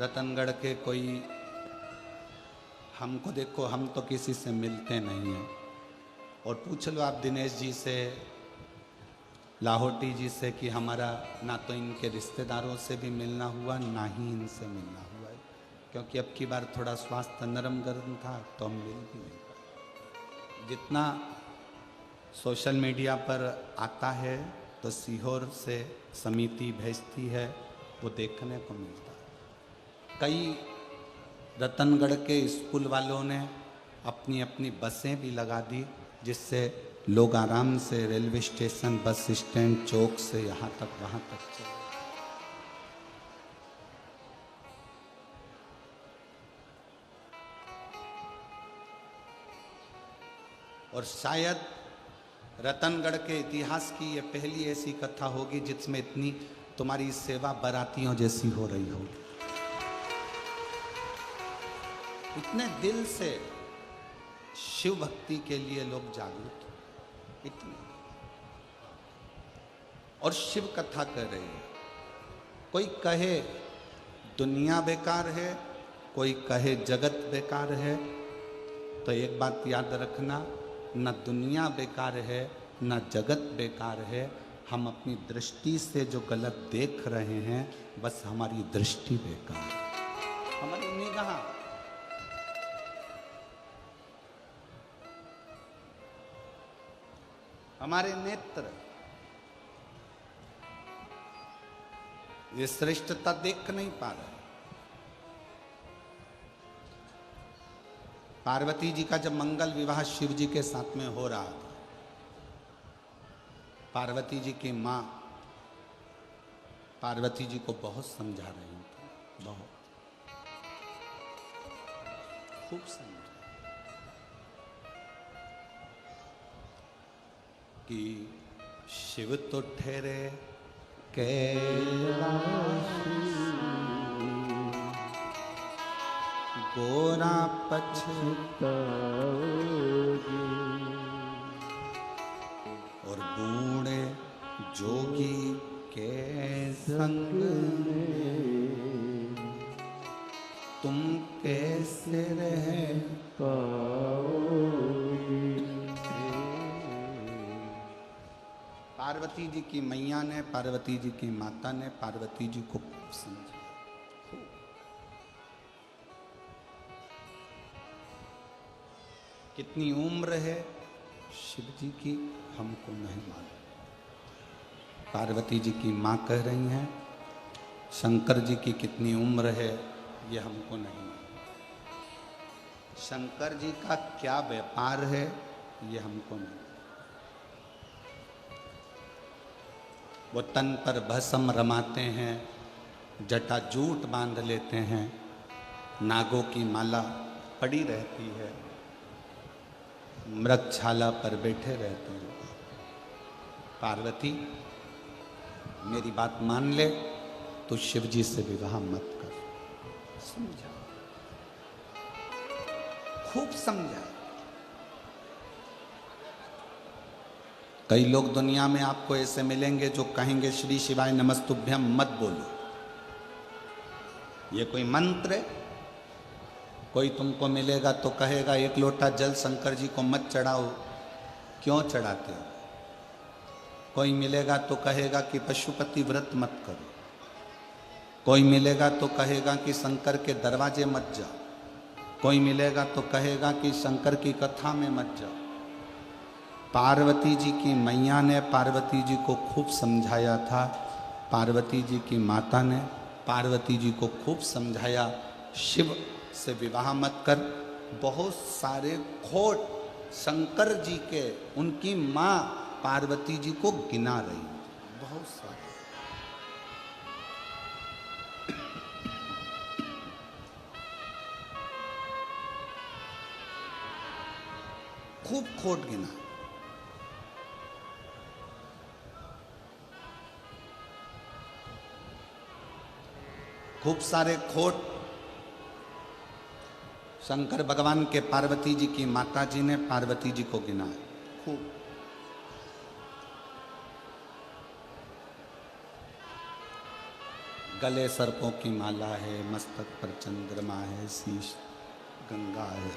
रतनगढ़ के कोई हमको देखो, हम तो किसी से मिलते नहीं हैं, और पूछ लो आप दिनेश जी से, लाहौटी जी से कि हमारा ना तो इनके रिश्तेदारों से भी मिलना हुआ ना ही इनसे मिलना हुआ है, क्योंकि अब की बार थोड़ा स्वास्थ्य नरम गरम था तो हम मिल भी नहीं पाए। जितना सोशल मीडिया पर आता है तो सीहोर से समिति भेजती है वो देखने को मिलता है। कई रतनगढ़ के स्कूल वालों ने अपनी अपनी बसें भी लगा दी जिससे लोग आराम से रेलवे स्टेशन, बस स्टैंड, चौक से यहाँ तक वहाँ तक चले। और शायद रतनगढ़ के इतिहास की ये पहली ऐसी कथा होगी जिसमें इतनी तुम्हारी सेवा बारातियों जैसी हो रही होगी। इतने दिल से शिव भक्ति के लिए लोग जागरूक इतने, और शिव कथा कर रहे हैं। कोई कहे दुनिया बेकार है, कोई कहे जगत बेकार है, तो एक बात याद रखना, न दुनिया बेकार है न जगत बेकार है। हम अपनी दृष्टि से जो गलत देख रहे हैं बस हमारी दृष्टि बेकार है, हमारी निगाह। हमारे नेत्र ये श्रेष्ठता देख नहीं पा रहे। पार्वती जी का जब मंगल विवाह शिव जी के साथ में हो रहा था, पार्वती जी की माँ पार्वती जी को बहुत समझा रही थी, बहुत खूब समझा कि शिव तो ठहरे कैलाशी, गोरा पछताओगे, और बूढ़े जोगी के संग में तुम कैसे रह पाओगे। पार्वती जी की मैया ने, पार्वती जी की माता ने पार्वती जी को समझा। कितनी उम्र है शिव जी की हमको नहीं मालूम। पार्वती जी की माँ कह रही हैं शंकर जी की कितनी उम्र है ये हमको नहीं मालूम। शंकर जी का क्या व्यापार है ये हमको नहीं। वो तन पर भस्म रमाते हैं, जटा जूट बांध लेते हैं, नागों की माला पड़ी रहती है, मृगछाला पर बैठे रहते हैं। पार्वती मेरी बात मान ले तो शिव जी से विवाह मत कर। समझा, खूब समझा। कई लोग दुनिया में आपको ऐसे मिलेंगे जो कहेंगे श्री शिवाय नमस्तुभ्यम मत बोलो, ये कोई मंत्र है। कोई तुमको मिलेगा तो कहेगा एक लोटा जल शंकर जी को मत चढ़ाओ, क्यों चढ़ाते हो। कोई मिलेगा तो कहेगा कि पशुपति व्रत मत करो। कोई मिलेगा तो कहेगा कि शंकर के दरवाजे मत जाओ। कोई मिलेगा तो कहेगा कि शंकर की कथा में मत जाओ। पार्वती जी की मैया ने पार्वती जी को खूब समझाया था। पार्वती जी की माता ने पार्वती जी को खूब समझाया शिव से विवाह मत कर। बहुत सारे खोट शंकर जी के उनकी माँ पार्वती जी को गिना रही, बहुत सारे। खूब खोट गिना। खूब सारे खोट शंकर भगवान के पार्वती जी की माता जी ने पार्वती जी को गिना है खूब। गले सर्पों की माला है, मस्तक पर चंद्रमा है, शीश गंगा है,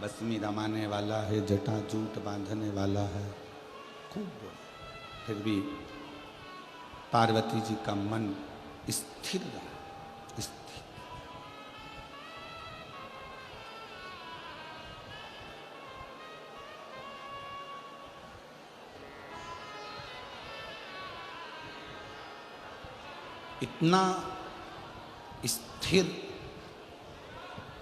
बसमी रमाने वाला है, जटा जूट बांधने वाला है, खूब बोला। फिर भी पार्वती जी का मन स्थिर रहा, स्थिर। इतना स्थिर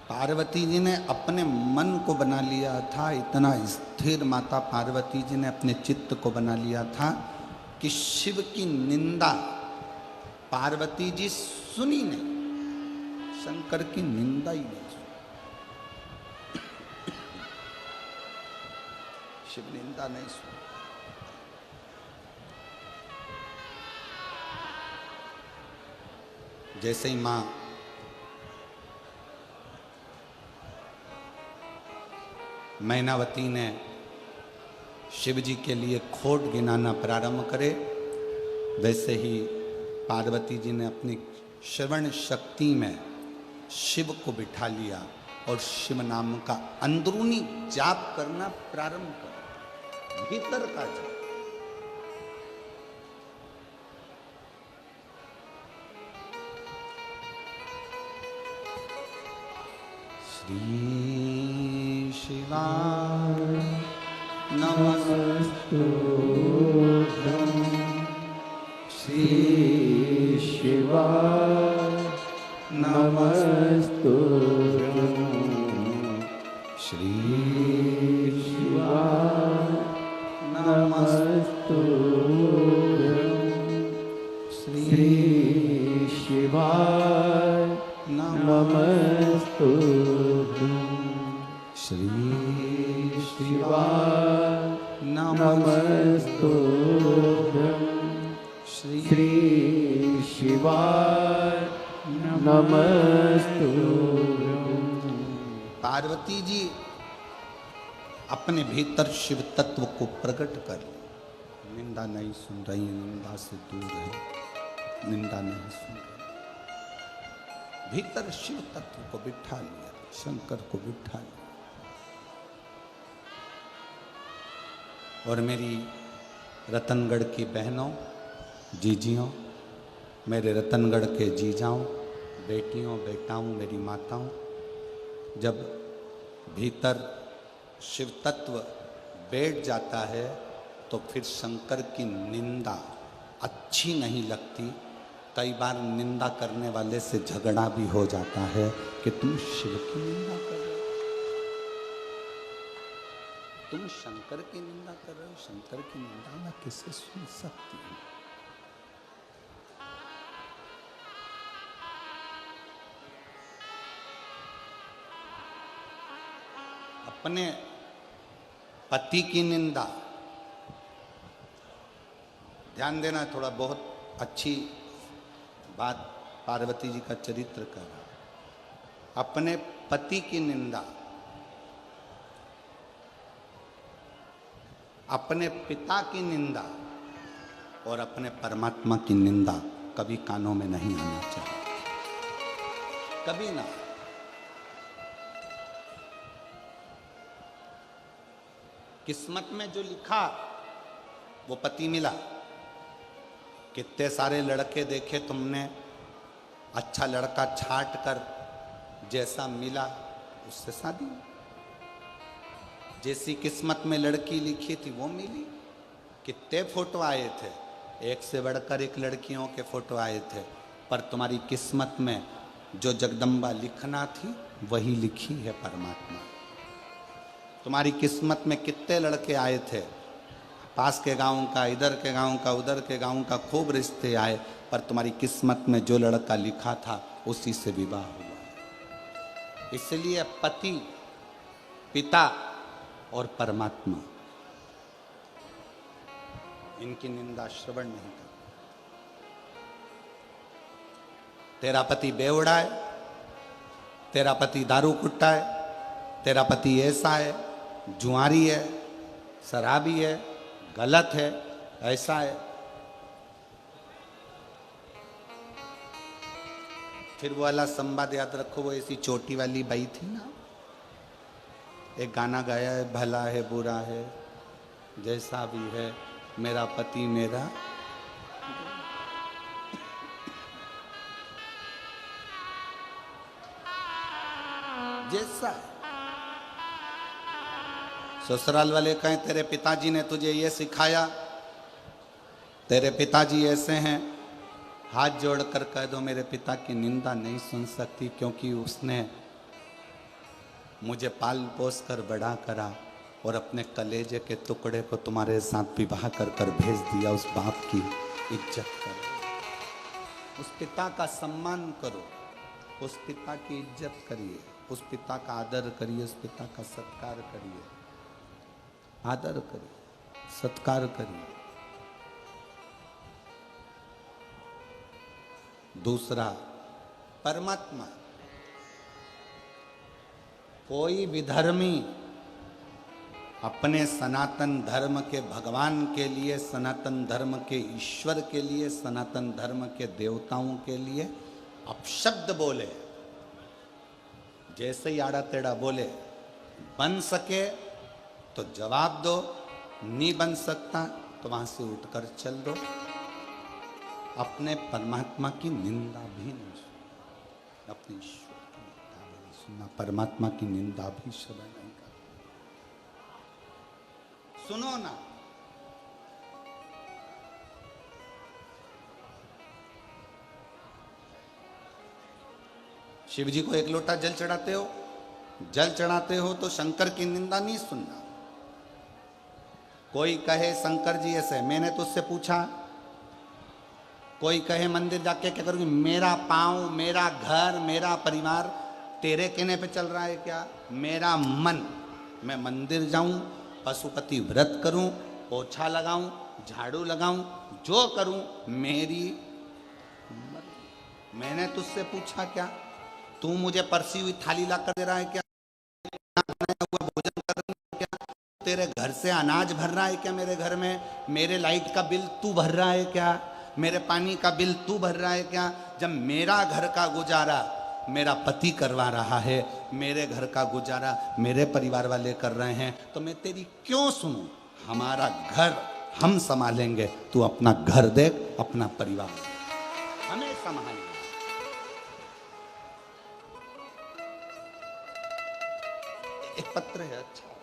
पार्वती जी ने अपने मन को बना लिया था, इतना स्थिर माता पार्वती जी ने अपने चित्त को बना लिया था कि शिव की निंदा पार्वती जी सुनी नहीं, शंकर की निंदा ही नहीं सुनी। शिव निंदा नहीं सुनी। जैसे ही मां मैनावती ने शिव जी के लिए खोट गिनाना प्रारंभ करे, वैसे ही पार्वती जी ने अपनी श्रवण शक्ति में शिव को बिठा लिया और शिव नाम का अंदरूनी जाप करना प्रारंभ कर, भीतर का जाप। श्री शिवाय नमस्तुभ्यं, श्री शिवाय नमस्तुभ्यं, श्री शिवाय नमस्तुभ्यं, श्री शिवाय नमस्तुभ्यं, श्री शिवाय नमस्तुभ्यं, श्री शिवाय नमस्तुभ्यं। पार्वती जी अपने भीतर शिव तत्व को प्रकट कर ली। निंदा नहीं सुन रही, निंदा से दूर है, निंदा नहीं सुन रही। भीतर शिव तत्व को बिठा लिया, शंकर को बिठा लिया। और मेरी रतनगढ़ की बहनों, जीजियों, मेरे रतनगढ़ के जीजाओं, बेटियों, बेटाओं, मेरी माताओं, जब भीतर शिव तत्व बैठ जाता है तो फिर शंकर की निंदा अच्छी नहीं लगती। कई बार निंदा करने वाले से झगड़ा भी हो जाता है कि तुम शिव की निंदा कर रहे हो, तुम शंकर की निंदा कर रहे हो। शंकर की निंदा मैं किसे सुन सकती हूँ? अपने पति की निंदा, ध्यान देना, थोड़ा बहुत अच्छी बात पार्वती जी का चरित्र कर रहा। अपने पति की निंदा, अपने पिता की निंदा और अपने परमात्मा की निंदा कभी कानों में नहीं आना चाहिए, कभी ना। किस्मत में जो लिखा वो पति मिला। कितने सारे लड़के देखे तुमने, अच्छा लड़का छांट कर जैसा मिला उससे शादी। जैसी किस्मत में लड़की लिखी थी वो मिली। कितने फोटो आए थे, एक से बढ़कर एक लड़कियों के फोटो आए थे, पर तुम्हारी किस्मत में जो जगदम्बा लिखना थी वही लिखी है परमात्मा। तुम्हारी किस्मत में कितने लड़के आए थे, पास के गांव का, इधर के गांव का, उधर के गांव का, खूब रिश्ते आए, पर तुम्हारी किस्मत में जो लड़का लिखा था उसी से विवाह हुआ। इसलिए पति, पिता और परमात्मा, इनकी निंदा श्रवण नहीं कर। तेरा पति बेवड़ा है, तेरा पति दारू कुट्टा है, तेरा पति ऐसा है, जुआरी है, शराबी है, गलत है, ऐसा है, फिर वो वाला संवाद याद रखो। वो ऐसी चोटी वाली बाई थी ना, एक गाना गाया है, भला है बुरा है जैसा भी है मेरा पति मेरा जैसा है। ससुराल वाले कहें तेरे पिताजी ने तुझे ये सिखाया, तेरे पिताजी ऐसे हैं, हाथ जोड़कर कह दो मेरे पिता की निंदा नहीं सुन सकती, क्योंकि उसने मुझे पाल पोस कर बड़ा करा और अपने कलेजे के टुकड़े को तुम्हारे साथ विवाह कर कर भेज दिया। उस बाप की इज्जत करो, उस पिता का सम्मान करो, उस पिता की इज्जत करिए, उस पिता का आदर करिए, उस पिता का सत्कार करिए, आदर करिए, सत्कार करिए। दूसरा, परमात्मा। कोई विधर्मी अपने सनातन धर्म के भगवान के लिए, सनातन धर्म के ईश्वर के लिए, सनातन धर्म के देवताओं के लिए अपशब्द बोले, जैसे ही आड़ा टेढ़ा बोले, बन सके तो जवाब दो, नहीं बन सकता तो वहां से उठकर चल दो। अपने परमात्मा की निंदा भी नहीं सुनना, अपने ईश्वर की निंदा भी नहीं सुनना, परमात्मा की निंदा भी श्रवण नहीं करना। सुनो ना, शिव जी को एक लोटा जल चढ़ाते हो, जल चढ़ाते हो तो शंकर की निंदा नहीं सुनना। कोई कहे शंकर जी ऐसे, मैंने तो उससे पूछा, कोई कहे मंदिर जाके क्या करूंगी, मेरा पांव, मेरा घर, मेरा परिवार तेरे कहने पे चल रहा है क्या? मेरा मन, मैं मंदिर जाऊं, पशुपति व्रत करूं, पोछा लगाऊं, झाड़ू लगाऊं, जो करूं मेरी मर्जी। मैंने तुझसे पूछा क्या? तू मुझे परसी हुई थाली ला कर दे रहा है क्या? हुआ भोजन कर रहा है क्या? तेरे घर से अनाज भर रहा है क्या मेरे घर में? मेरे लाइट का बिल तू भर रहा है क्या? मेरे पानी का बिल तू भर रहा है क्या? जब मेरा घर का गुजारा मेरा पति करवा रहा है, मेरे घर का गुजारा मेरे परिवार वाले कर रहे हैं, तो मैं तेरी क्यों सुनूं? हमारा घर हम संभालेंगे, तू अपना घर देख, अपना परिवार हमें संभालेंगे। एक पत्र है अच्छा।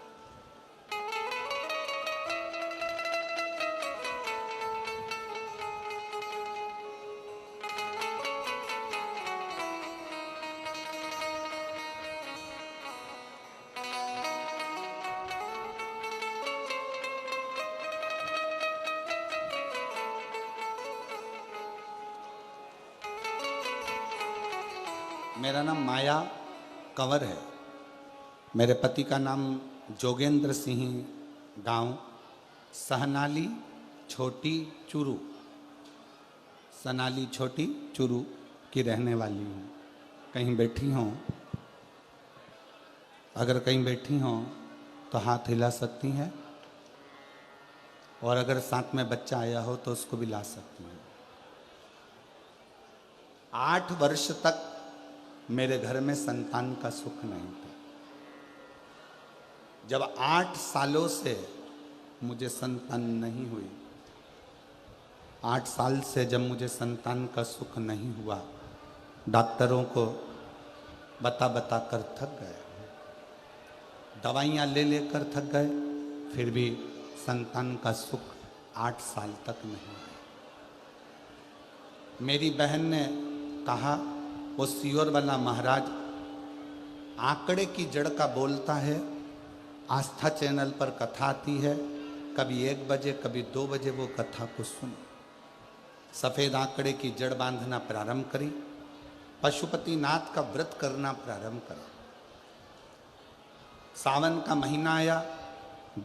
मेरा नाम माया कंवर है। मेरे पति का नाम जोगेंद्र सिंह, गांव सहनाली छोटी चूरू, सनाली छोटी चूरू की रहने वाली हूँ। कहीं बैठी हों, अगर कहीं बैठी हों तो हाथ हिला सकती हैं, और अगर साथ में बच्चा आया हो तो उसको भी ला सकती हैं। 8 वर्ष तक मेरे घर में संतान का सुख नहीं था। जब 8 सालों से मुझे संतान नहीं हुई, 8 साल से जब मुझे संतान का सुख नहीं हुआ, डॉक्टरों को बता बता कर थक गए, दवाइयाँ ले लेकर थक गए, फिर भी संतान का सुख 8 साल तक नहीं हुआ। मेरी बहन ने कहा, वो सीहोर वाला महाराज आंकड़े की जड़ का बोलता है, आस्था चैनल पर कथा आती है, कभी 1 बजे कभी 2 बजे वो कथा को सुनो। सफ़ेद आंकड़े की जड़ बांधना प्रारंभ करी, पशुपतिनाथ का व्रत करना प्रारंभ करा। सावन का महीना आया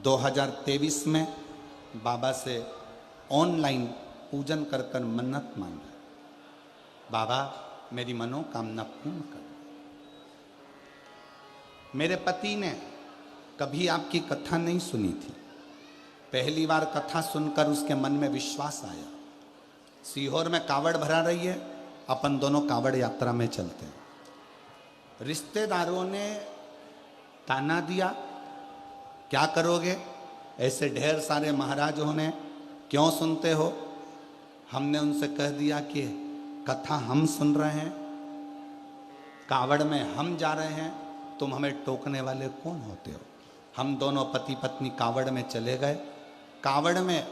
2023 में, बाबा से ऑनलाइन पूजन कर कर मन्नत मांगा, बाबा मेरी मनोकामना पूर्ण कर। मेरे पति ने कभी आपकी कथा नहीं सुनी थी, पहली बार कथा सुनकर उसके मन में विश्वास आया। सीहोर में कावड़ भरा रही है, अपन दोनों कावड़ यात्रा में चलते हैं। रिश्तेदारों ने ताना दिया, क्या करोगे, ऐसे ढेर सारे महाराजों ने, क्यों सुनते हो। हमने उनसे कह दिया कि कथा हम सुन रहे हैं, कावड़ में हम जा रहे हैं, तुम हमें टोकने वाले कौन होते हो। हम दोनों पति पत्नी कावड़ में चले गए। कावड़ में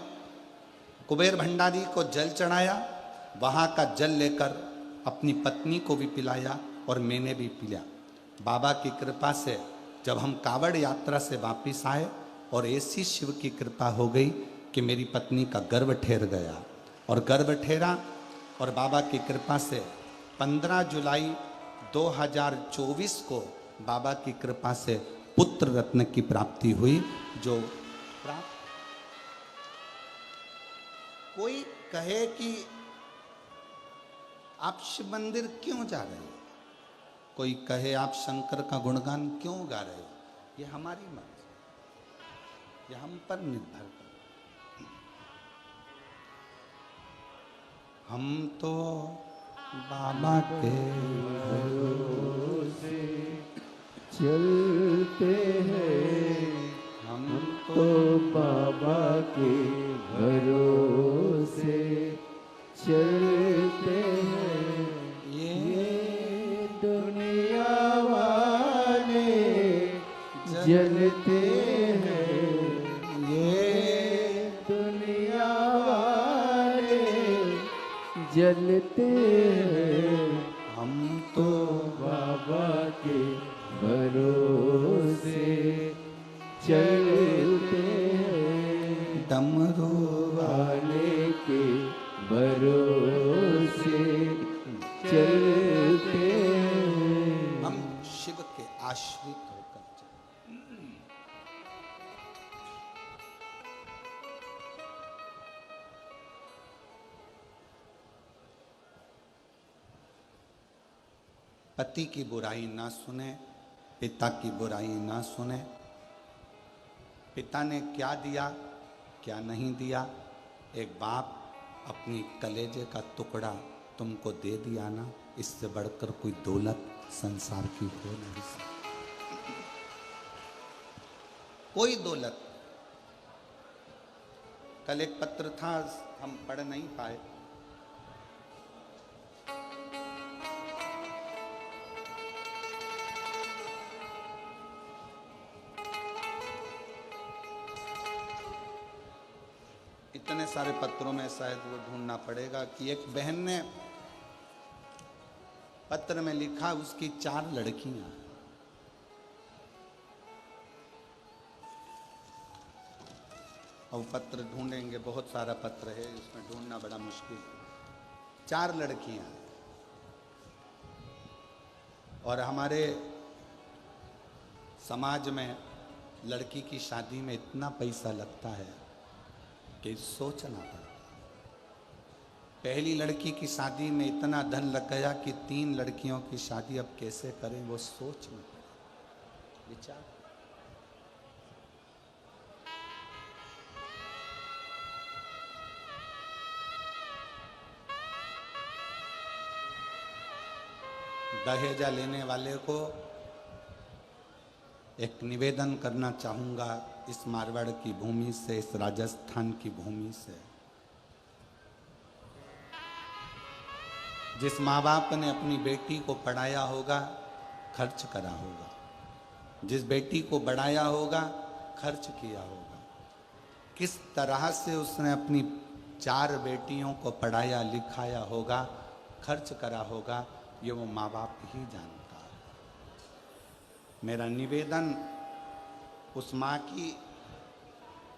कुबेर भंडारी को जल चढ़ाया, वहाँ का जल लेकर अपनी पत्नी को भी पिलाया और मैंने भी पिया। बाबा की कृपा से जब हम कावड़ यात्रा से वापस आए, और ऐसी शिव की कृपा हो गई कि मेरी पत्नी का गर्भ ठहर गया, और गर्भ ठहरा, और बाबा की कृपा से 15 जुलाई 2024 को बाबा की कृपा से पुत्र रत्न की प्राप्ति हुई। जो प्राप्त, कोई कहे कि आप शिव मंदिर क्यों जा रहे हो, कोई कहे आप शंकर का गुणगान क्यों गा रहे हो, ये हमारी मर्जी, ये हम पर निर्भर करता। हम तो बाबा के भरोसे चलते हैं, हम तो बाबा के भरोसे चलते हैं। ये दुनिया वाले जलते हैं, ये दुनिया वाले जलते हैं। हम तो बाबा के भरोसे चलते हैं, डमरू वाले के भरोसे चलते हैं। हम शिव के आश्रित होकर चलते। पति की बुराई ना सुने, पिता की बुराई ना सुने। पिता ने क्या दिया क्या नहीं दिया, एक बाप अपनी कलेजे का टुकड़ा तुमको दे दिया ना, इससे बढ़कर कोई दौलत संसार की हो नहीं सकती। कोई दौलत। कल एक पत्र था, हम पढ़ नहीं पाए। इतने सारे पत्रों में शायद वो ढूंढना पड़ेगा कि एक बहन ने पत्र में लिखा उसकी 4 लड़कियां। और पत्र ढूंढेंगे, बहुत सारा पत्र है, इसमें ढूंढना बड़ा मुश्किल है। 4 लड़कियां। और हमारे समाज में लड़की की शादी में इतना पैसा लगता है कि सोचना पड़ता। पहली लड़की की शादी में इतना धन लग गया कि 3 लड़कियों की शादी अब कैसे करें, वो सोचना पड़ा। विचार। दहेजा लेने वाले को एक निवेदन करना चाहूंगा इस मारवाड़ की भूमि से, इस राजस्थान की भूमि से। जिस माँ बाप ने अपनी बेटी को पढ़ाया होगा, खर्च करा होगा, जिस बेटी को बढ़ाया होगा, खर्च किया होगा, किस तरह से उसने अपनी 4 बेटियों को पढ़ाया लिखाया होगा, खर्च करा होगा, ये वो माँ बाप ही जानता है। मेरा निवेदन उस माँ की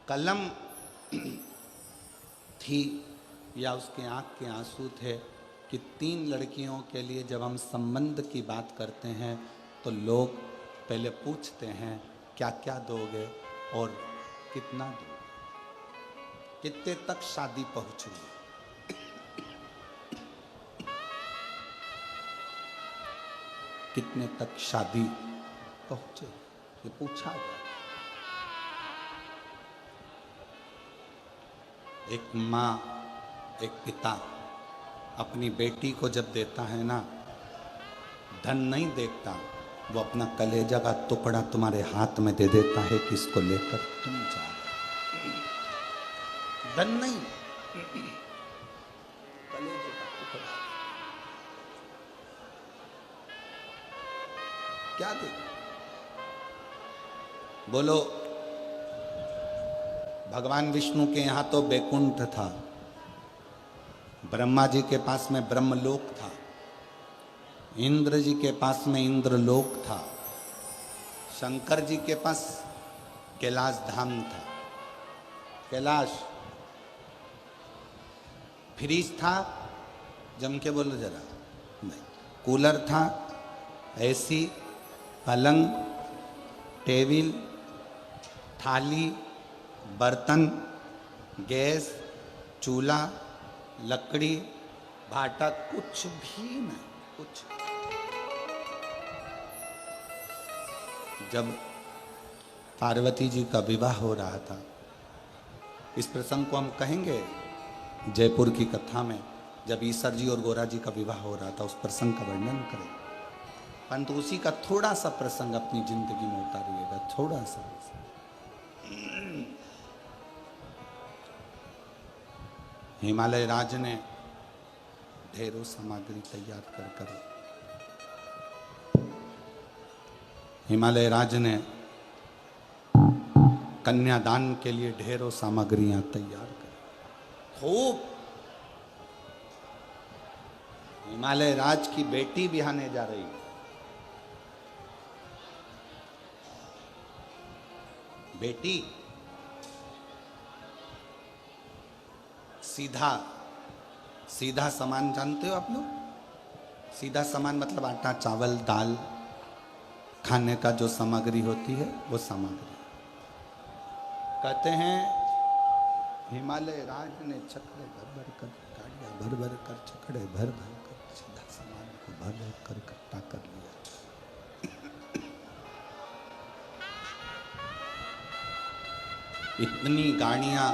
कलम थी या उसके आँख के आंसू थे कि 3 लड़कियों के लिए जब हम संबंध की बात करते हैं तो लोग पहले पूछते हैं क्या क्या दोगे और कितना दोगे, कितने तक शादी पहुँचेगी। कितने तक शादी पहुंचे, ये पूछा जाए। एक माँ, एक पिता अपनी बेटी को जब देता है ना, धन नहीं देखता, वो अपना कलेजा का टुकड़ा तुम्हारे हाथ में दे देता है कि इसको लेकर तुम जाओ। धन नहीं, कलेजे का टुकड़ा। क्या दे? बोलो, भगवान विष्णु के यहां तो बैकुंठ था, ब्रह्मा जी के पास में ब्रह्मलोक था, इंद्र जी के पास में इंद्रलोक था, शंकर जी के पास कैलाश धाम था। कैलाश फ्रीज था, जम के बोलो जरा, नहीं, कूलर था, एसी, पलंग, टेबल, थाली, बर्तन, गैस, चूल्हा, लकड़ी, भाटा, कुछ भी नहीं, कुछ। जब पार्वती जी का विवाह हो रहा था, इस प्रसंग को हम कहेंगे जयपुर की कथा में, जब ईसर जी और गोरा जी का विवाह हो रहा था, उस प्रसंग का वर्णन करें। परंतु उसी का थोड़ा सा प्रसंग अपनी जिंदगी में उतारिएगा, थोड़ा सा। हिमालय राज ने ढेरों सामग्री तैयार कर हिमालय राज ने कन्यादान के लिए ढेरों सामग्रियां तैयार कर खूब। हिमालय राज की बेटी बिहाने जा रही है। बेटी सीधा सीधा सामान जानते हो आप लोग? सीधा सामान मतलब आटा, चावल, दाल, खाने का जो सामग्री होती है वो सामग्री। कहते हैं हिमालय राज ने छकड़े भर भर कर, गाड़ियां भर भर कर, छकड़े भर भर कर सीधा सामान को भर भर कर इकट्ठा कर लिया। इतनी गाड़ियां,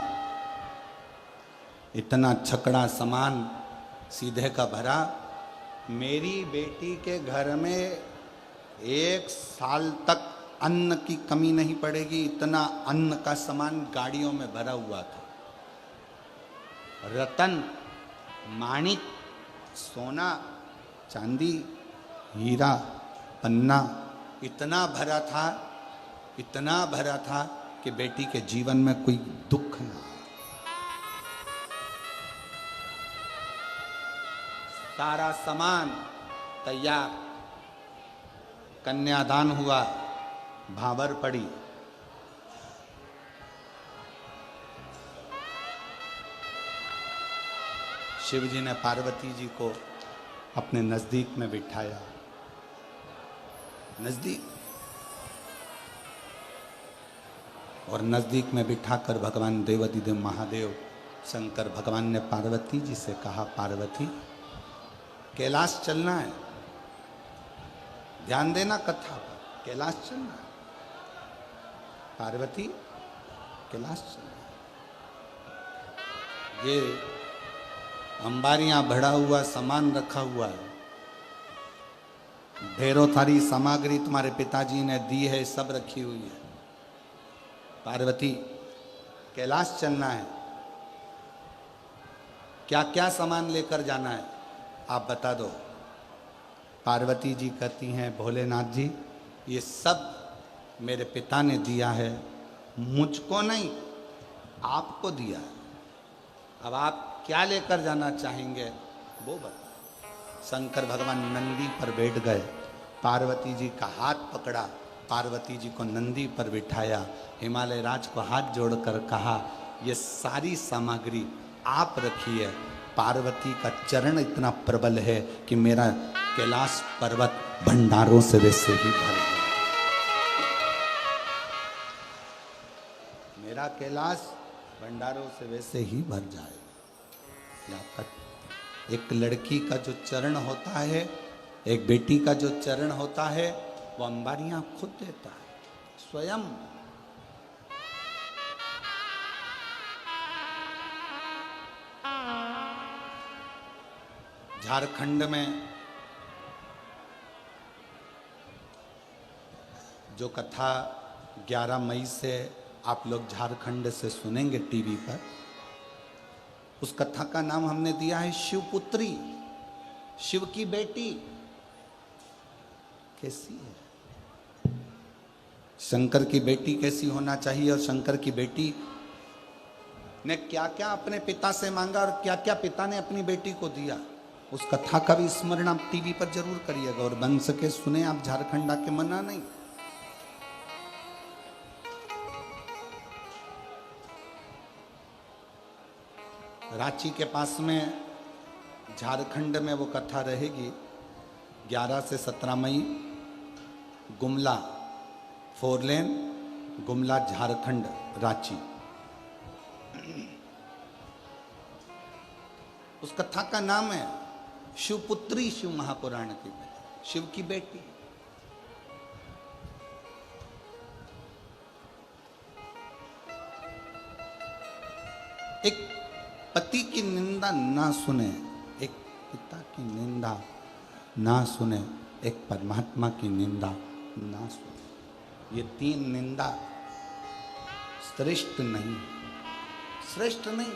इतना छकड़ा सामान सीधे का भरा। मेरी बेटी के घर में 1 साल तक अन्न की कमी नहीं पड़ेगी, इतना अन्न का सामान गाड़ियों में भरा हुआ था। रतन, माणिक, सोना, चांदी, हीरा, पन्ना इतना भरा था, इतना भरा था कि बेटी के जीवन में कोई दुख ना आए। सारा सामान तैयार, कन्यादान हुआ, भाबर पड़ी। शिव जी ने पार्वती जी को अपने नजदीक में बिठाया, नजदीक, और नजदीक में बिठाकर भगवान देवाधिदेव महादेव शंकर भगवान ने पार्वती जी से कहा, पार्वती कैलाश चलना है, ध्यान देना कथा पर, कैलाश चलना है पार्वती, कैलाश चलना है। ये अंबारियां भरा हुआ सामान रखा हुआ है, ढेरों सारी सामग्री तुम्हारे पिताजी ने दी है, सब रखी हुई है। पार्वती कैलाश चलना है, क्या क्या सामान लेकर जाना है आप बता दो। पार्वती जी कहती हैं, भोलेनाथ जी ये सब मेरे पिता ने दिया है, मुझको नहीं आपको दिया है, अब आप क्या लेकर जाना चाहेंगे वो बता। शंकर भगवान नंदी पर बैठ गए, पार्वती जी का हाथ पकड़ा, पार्वती जी को नंदी पर बिठाया, हिमालय राज को हाथ जोड़कर कहा, ये सारी सामग्री आप रखिए। पार्वती का चरण इतना प्रबल है कि मेरा कैलाश पर्वत भंडारों से वैसे ही भर गया, मेरा कैलाश भंडारों से वैसे ही भर जाए। एक लड़की का जो चरण होता है, एक बेटी का जो चरण होता है, वो अंबारियां खुद देता है स्वयं। झारखंड में जो कथा 11 मई से आप लोग झारखंड से सुनेंगे टीवी पर, उस कथा का नाम हमने दिया है शिवपुत्री, शिव की बेटी। कैसी है शंकर की बेटी, कैसी होना चाहिए, और शंकर की बेटी ने क्या क्या अपने पिता से मांगा और क्या क्या पिता ने अपनी बेटी को दिया, उस कथा का भी स्मरण आप टीवी पर जरूर करिएगा, और बन सके सुने आप, झारखंड आके मना नहीं। रांची के पास में झारखंड में वो कथा रहेगी 11 से 17 मई, गुमला 4 लेन, गुमला झारखंड, रांची। उस कथा का नाम है शिवपुत्री, शिव महापुराण की, शिव की बेटी। एक पति की निंदा ना सुने, एक पिता की निंदा ना सुने, एक परमात्मा की निंदा ना सुने, ये 3 निंदा श्रेष्ठ नहीं, श्रेष्ठ नहीं।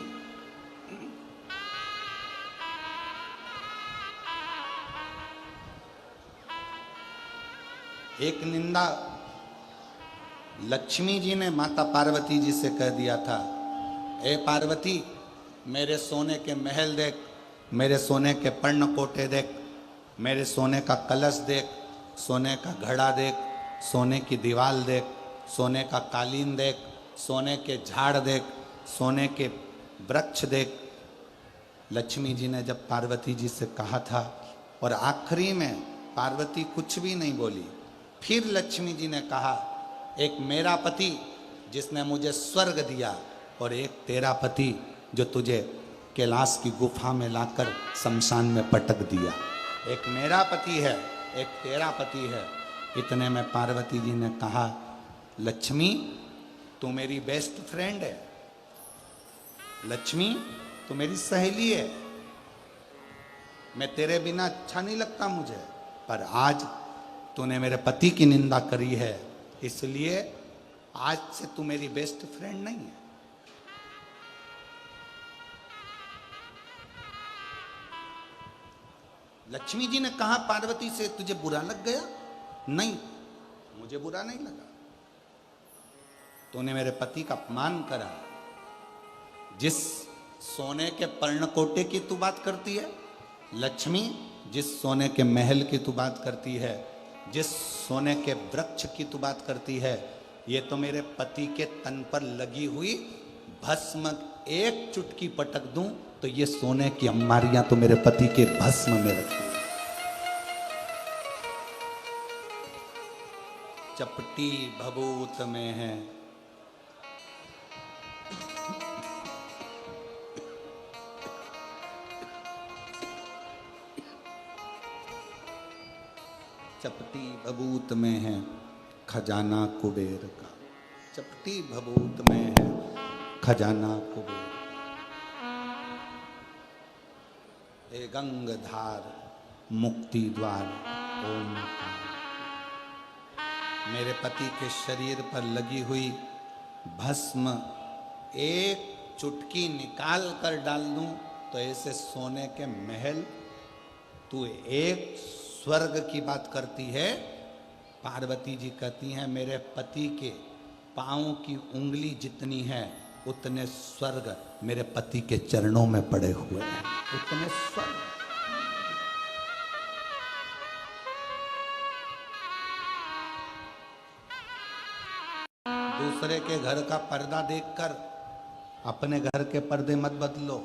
एक निंदा लक्ष्मी जी ने माता पार्वती जी से कह दिया था, ए पार्वती मेरे सोने के महल देख, मेरे सोने के पर्णकोटे देख, मेरे सोने का कलश देख, सोने का घड़ा देख, सोने की दीवार देख, सोने का कालीन देख, सोने के झाड़ देख, सोने के वृक्ष देख। लक्ष्मी जी ने जब पार्वती जी से कहा था, और आखिरी में पार्वती कुछ भी नहीं बोली, फिर लक्ष्मी जी ने कहा, एक मेरा पति जिसने मुझे स्वर्ग दिया, और एक तेरा पति जो तुझे कैलाश की गुफा में लाकर शमशान में पटक दिया। एक मेरा पति है, एक तेरा पति है। इतने में पार्वती जी ने कहा, लक्ष्मी तू मेरी बेस्ट फ्रेंड है, लक्ष्मी तू मेरी सहेली है, मैं तेरे बिना अच्छा नहीं लगता मुझे, पर आज तूने मेरे पति की निंदा करी है, इसलिए आज से तू मेरी बेस्ट फ्रेंड नहीं है। लक्ष्मी जी ने कहा पार्वती से, तुझे बुरा लग गया? नहीं, मुझे बुरा नहीं लगा, तूने मेरे पति का अपमान करा। जिस सोने के पर्णकोटे की तू बात करती है, लक्ष्मी, जिस सोने के महल की तू बात करती है, जिस सोने के वृक्ष की तू बात करती है, ये तो मेरे पति के तन पर लगी हुई भस्म, एक चुटकी पटक दूं तो ये सोने की अम्बारियां तो मेरे पति के भस्म में रखी। चपटी भभूत में है, चपटी भभूत में है खजाना कुबेर का। चपटी भभूत में है खजाना कुबेर। हे गंगधार मुक्ति द्वार ओम। मेरे पति के शरीर पर लगी हुई भस्म एक चुटकी निकाल कर डाल दूं तो ऐसे सोने के महल, तू एक स्वर्ग की बात करती है। पार्वती जी कहती हैं मेरे पति के पांव की उंगली जितनी है उतने स्वर्ग मेरे पति के चरणों में पड़े हुए हैं, उतने स्वर्ग। दूसरे के घर का पर्दा देखकर अपने घर के पर्दे मत बदलो।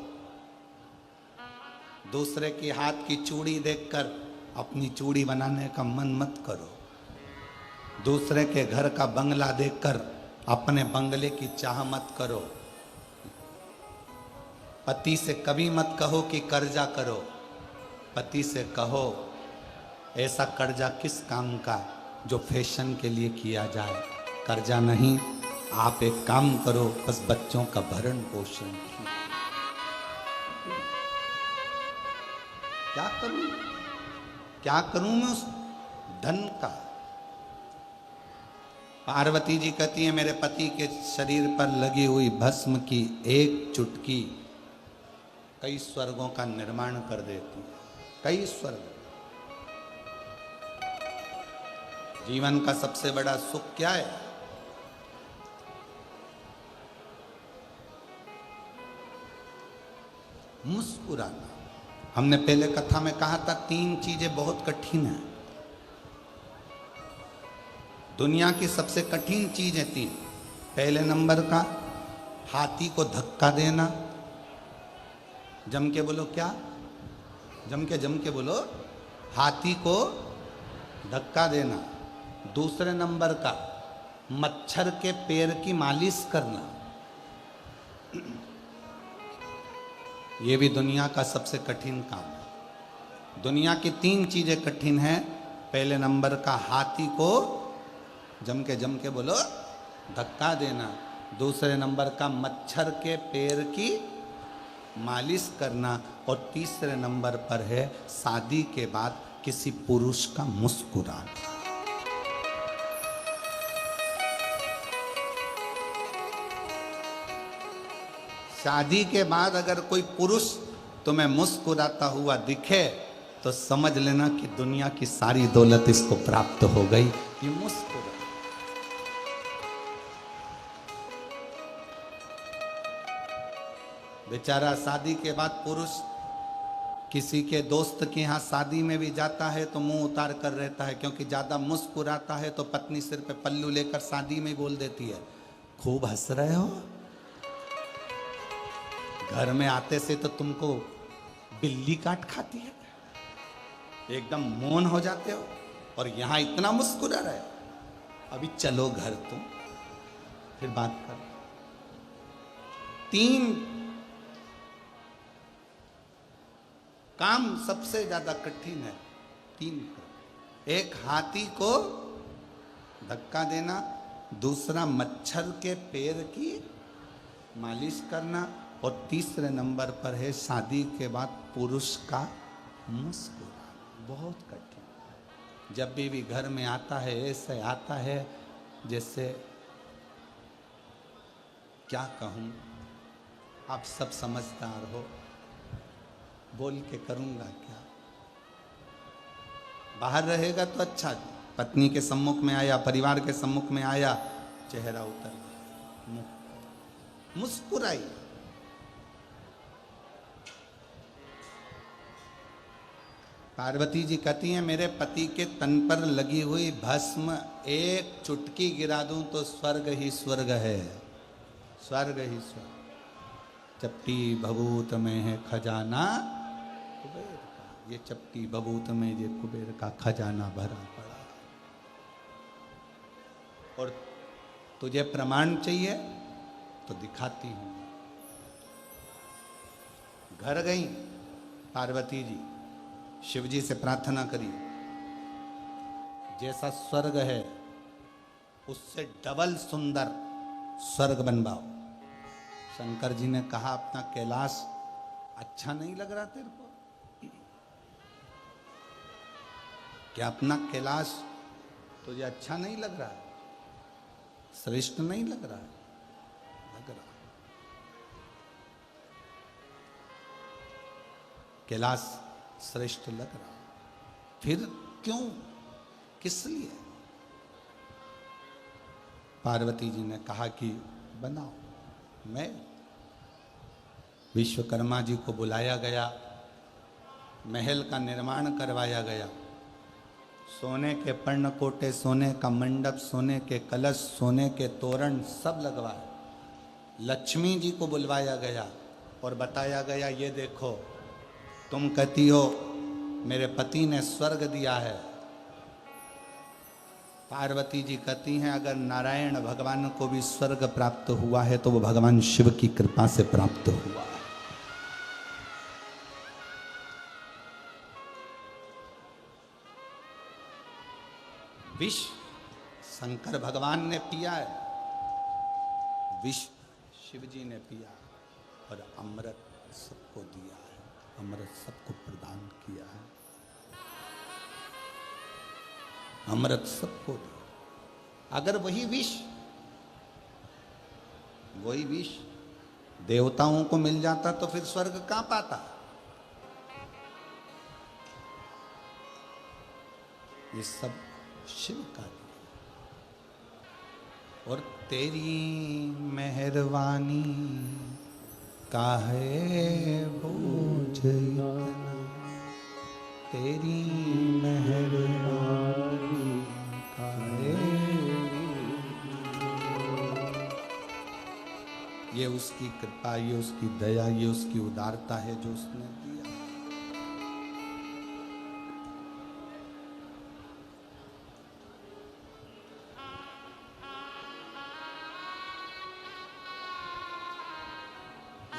दूसरे के हाथ की चूड़ी देखकर अपनी चूड़ी बनाने का मन मत करो। दूसरे के घर का बंगला देखकर अपने बंगले की चाह मत करो। पति से कभी मत कहो कि कर्जा करो। पति से कहो ऐसा कर्जा किस काम का जो फैशन के लिए किया जाए। कर्जा नहीं, आप एक काम करो, बस बच्चों का भरण पोषण कीजिए। क्या करूं, क्या करूं मैं उस धन का। पार्वती जी कहती है मेरे पति के शरीर पर लगी हुई भस्म की एक चुटकी कई स्वर्गों का निर्माण कर देती है, कई स्वर्ग। जीवन का सबसे बड़ा सुख क्या है? मुस्कुराना। हमने पहले कथा में कहा था 3 चीजें बहुत कठिन है। दुनिया की सबसे कठिन चीज है 3। पहले नंबर का हाथी को धक्का देना। जम के बोलो क्या? जम के बोलो, हाथी को धक्का देना। दूसरे नंबर का मच्छर के पैर की मालिश करना। ये भी दुनिया का सबसे कठिन काम है। दुनिया की 3 चीजें कठिन हैं। पहले नंबर का हाथी को जम के बोलो धक्का देना। दूसरे नंबर का मच्छर के पैर की मालिश करना। और तीसरे नंबर पर है शादी के बाद किसी पुरुष का मुस्कुराना। शादी के बाद अगर कोई पुरुष तुम्हें मुस्कुराता हुआ दिखे तो समझ लेना कि दुनिया की सारी दौलत इसको प्राप्त हो गई। ये मुस्कुरा। बेचारा शादी के बाद पुरुष किसी के दोस्त के यहाँ शादी में भी जाता है तो मुंह उतार कर रहता है, क्योंकि ज्यादा मुस्कुराता है तो पत्नी सिर पे पल्लू लेकर शादी में बोल देती है खूब हंस रहे हो। घर में आते से तो तुमको बिल्ली काट खाती है, एकदम मौन हो जाते हो, और यहां इतना मुस्कुरा रहे हो। अभी चलो घर तुम, फिर बात कर। 3 काम सबसे ज्यादा कठिन है। 3 एक हाथी को धक्का देना, दूसरा मच्छर के पैर की मालिश करना, और तीसरे नंबर पर है शादी के बाद पुरुष का मुस्कुराना। बहुत कठिन। जब भी घर में आता है ऐसे आता है जैसे क्या कहूँ, आप सब समझदार हो, बोल के करूँगा क्या। बाहर रहेगा तो अच्छा, पत्नी के सम्मुख में आया, परिवार के सम्मुख में आया, चेहरा उतर मुस्कुराई। पार्वती जी कहती हैं मेरे पति के तन पर लगी हुई भस्म एक चुटकी गिरा दूं तो स्वर्ग ही स्वर्ग है, स्वर्ग ही स्वर्ग। चपटी भभूत में है खजाना कुबेर का, ये चपटी भभूत में ये कुबेर का खजाना भरा पड़ा। और तुझे प्रमाण चाहिए तो दिखाती हूं। घर गई पार्वती जी, शिव जी से प्रार्थना करी, जैसा स्वर्ग है उससे डबल सुंदर स्वर्ग बनवाओ। शंकर जी ने कहा अपना कैलाश अच्छा नहीं लग रहा तेरे को? क्या अपना कैलाश तुझे अच्छा नहीं लग रहा है? श्रेष्ठ नहीं लग रहा है? लग रहा। कैलाश श्रेष्ठ लग रहा, फिर क्यों, किस लिए? पार्वती जी ने कहा कि बनाओ। मैं विश्वकर्मा जी को बुलाया गया, महल का निर्माण करवाया गया, सोने के पर्णकोटे, सोने का मंडप, सोने के कलश, सोने के तोरण सब लगवाए। लक्ष्मी जी को बुलवाया गया और बताया गया ये देखो, तुम कहती हो मेरे पति ने स्वर्ग दिया है। पार्वती जी कहती हैं अगर नारायण भगवान को भी स्वर्ग प्राप्त हुआ है तो वो भगवान शिव की कृपा से प्राप्त हुआ है। विष शंकर भगवान ने पिया है, विष शिव जी ने पिया और अमृत सबको दिया है, अमृत सबको प्रदान किया है, अमृत सबको दिया। अगर वही विष देवताओं को मिल जाता तो फिर स्वर्ग कहां पाता? ये सब शिव का दिया। और तेरी मेहरबानी काहे बोझ इतना, तेरी मेहरबानी काहे। ये उसकी कृपा, ये उसकी दया, ये उसकी उदारता है जो उसने दिया।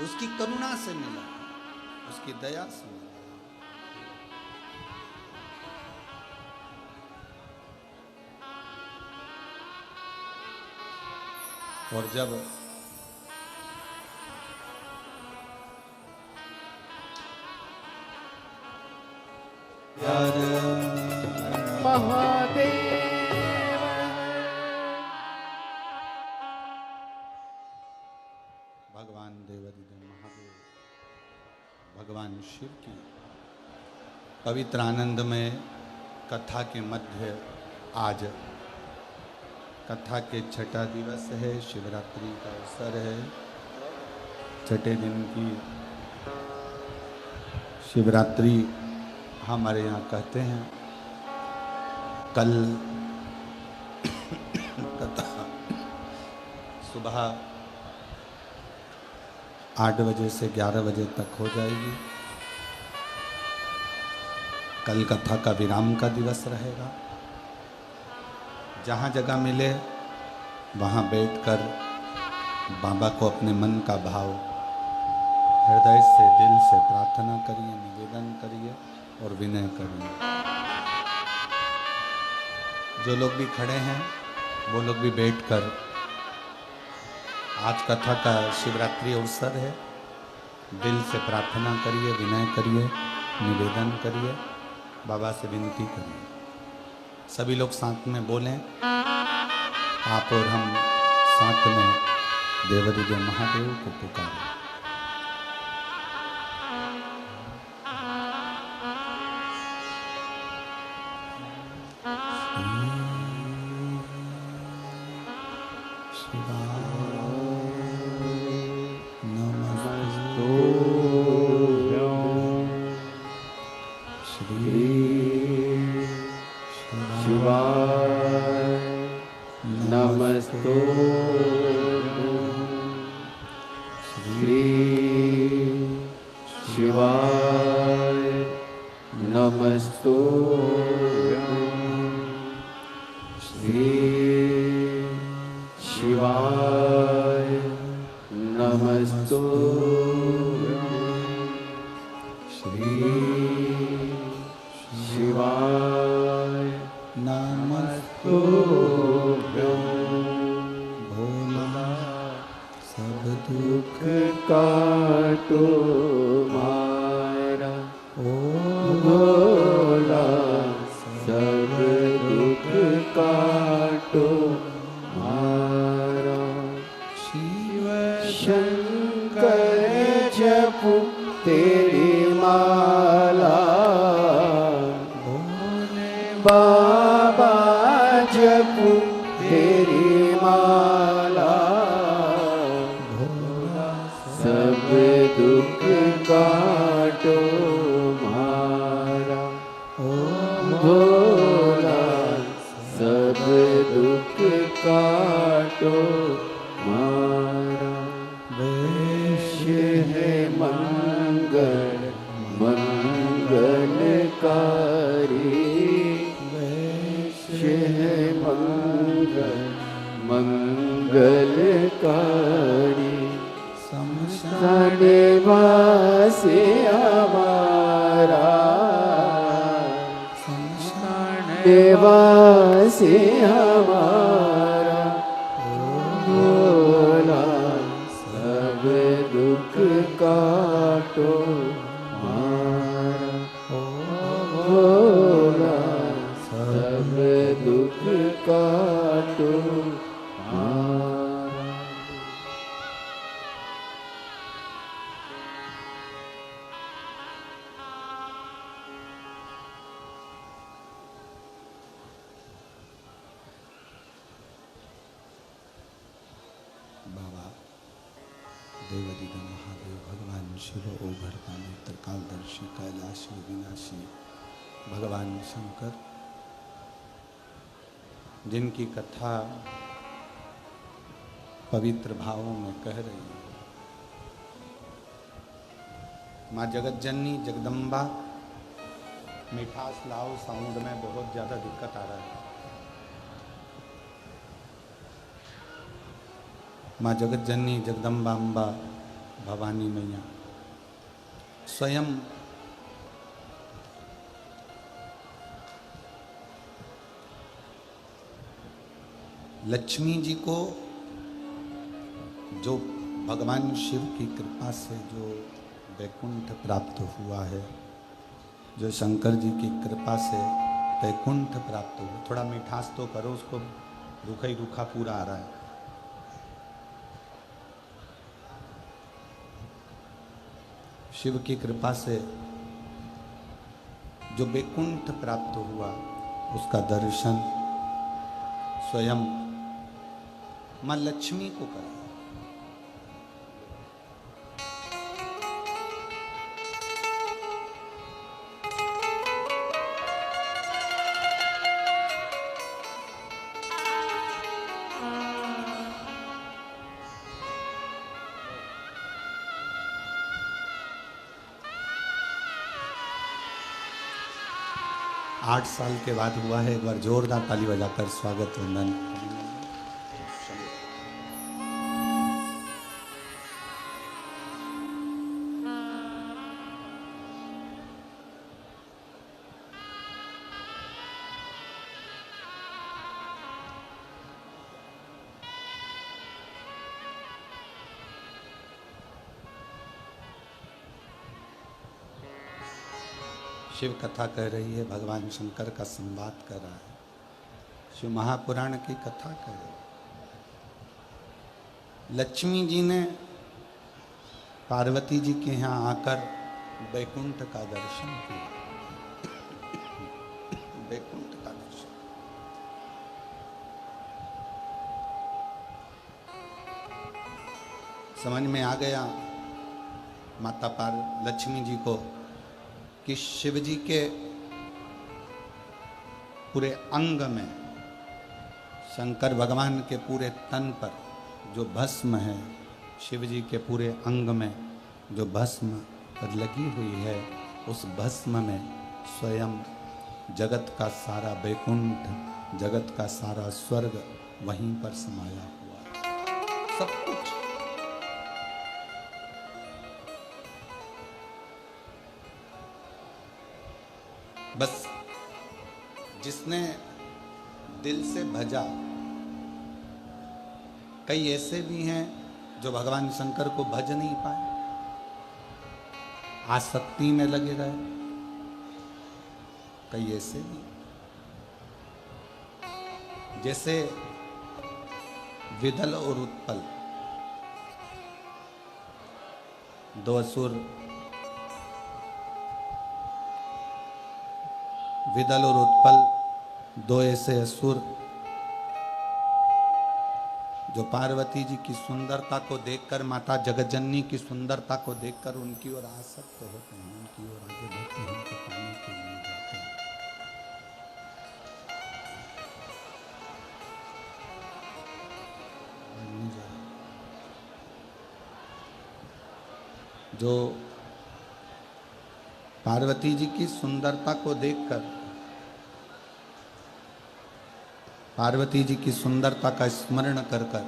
उसकी करुणा से मिला, उसकी दया से मिला। और जब महादेव भगवान देवादिदेव महादेव, भगवान शिव की पवित्र आनंदमय कथा के मध्य आज कथा के छठा दिवस है, शिवरात्रि का अवसर है। छठे दिन की शिवरात्रि हमारे यहाँ कहते हैं। कल कथा सुबह 8 बजे से 11 बजे तक हो जाएगी। कल कथा का विराम का दिवस रहेगा। जहाँ जगह मिले वहाँ बैठकर बाबा को अपने मन का भाव हृदय से, दिल से प्रार्थना करिए, निवेदन करिए और विनय करिए। जो लोग भी खड़े हैं वो लोग भी बैठकर, आज कथा का शिवरात्रि अवसर है, दिल से प्रार्थना करिए, विनय करिए, निवेदन करिए, बाबा से विनती करिए। सभी लोग साथ में बोलें, आप और हम साथ में देवादिदेव महादेव को पुकारें। श्री शिवाय नमस्तुभ्यं श्री शिवाय नमस्तुभ्यं श्री शिवाय नमस्तुभ्यं भोला सब दुख काटो मारा ओ भोला सब दुख काटो मारा शिव शंकर जपू तेरी माला भोले बाबा जपू तेरी माला भोला सब दुख काटो मारा ओ भोला सब दुख काटो मारा वैश्य है मंगल मंगलकारी वैश्य है मंगल मंगलकारी समस्त निवासी हमारा निवासी हमारा भोला सब दुख काटो मारा भोला सब दुख काटो मारा बाबा देवदिग महादेव भगवान शिव ओघरता नेत्र कालदर्शी कैलाशी विनाशी भगवान शंकर जिनकी कथा पवित्र भावों में कह रही है। माँ जगत जननी जगदम्बा मिठास लाओ साउंड में बहुत ज़्यादा दिक्कत आ रहा है। माँ जगत जननी जगदम्बा अम्बा भवानी मैया स्वयं लक्ष्मी जी को जो भगवान शिव की कृपा से जो वैकुंठ प्राप्त हुआ है, जो शंकर जी की कृपा से वैकुंठ प्राप्त हुआ, थोड़ा मिठास तो करो, उसको रूखा ही रूखा पूरा आ रहा है। शिव की कृपा से जो वैकुंठ प्राप्त हुआ उसका दर्शन स्वयं माँ लक्ष्मी को करा। 8 साल के बाद हुआ है। एक बार जोरदार ताली बजाकर स्वागत वंदन। शिव कथा कह रही है, भगवान शंकर का संवाद कर रहा है, शिव महापुराण की कथा कह रही है। लक्ष्मी जी ने पार्वती जी के यहाँ आकर वैकुंठ का दर्शन किया। वैकुंठ का दर्शन समझ में आ गया माता पार लक्ष्मी जी को कि शिव जी के पूरे अंग में, शंकर भगवान के पूरे तन पर जो भस्म है, शिव जी के पूरे अंग में जो भस्म पर लगी हुई है, उस भस्म में स्वयं जगत का सारा वैकुंठ, जगत का सारा स्वर्ग वहीं पर समाया हुआ है। सब कुछ बस जिसने दिल से भजा। कई ऐसे भी हैं जो भगवान शंकर को भज नहीं पाए, आसक्ति में लगे रहे। कई ऐसे भी, जैसे विदल और उत्पल, दो असुर, विदल और उत्पल दो ऐसे असुर जो पार्वती जी की सुंदरता को देखकर, माता जगज्जननी की सुंदरता को देखकर उनकी ओर आसक्त होते हैं, उनकी ओर आगे बढ़ते हैं, उनको पाने के लिए जाते हैं। जो पार्वती जी की सुंदरता को देखकर, पार्वती जी की सुंदरता का स्मरण कर कर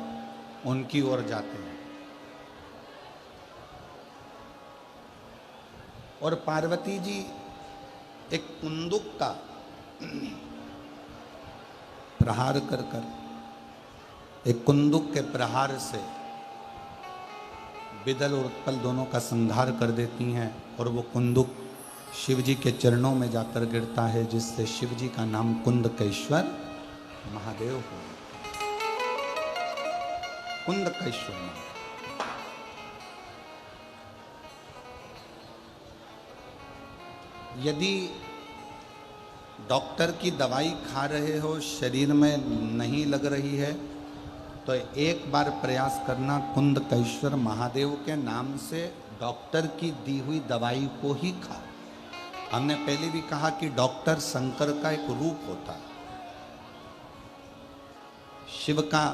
उनकी ओर जाते हैं। और पार्वती जी एक कुंदुक का प्रहार कर कर, एक कुंदुक के प्रहार से विदल और उत्पल दोनों का संहार कर देती हैं। और वो कुंदुक शिव जी के चरणों में जाकर गिरता है, जिससे शिव जी का नाम कुंदकेश्वर महादेव हो। कुंदकेश्वर। यदि डॉक्टर की दवाई खा रहे हो, शरीर में नहीं लग रही है, तो एक बार प्रयास करना, कुंदकेश्वर महादेव के नाम से डॉक्टर की दी हुई दवाई को ही खा। हमने पहले भी कहा कि डॉक्टर शंकर का एक रूप होता है, शिव का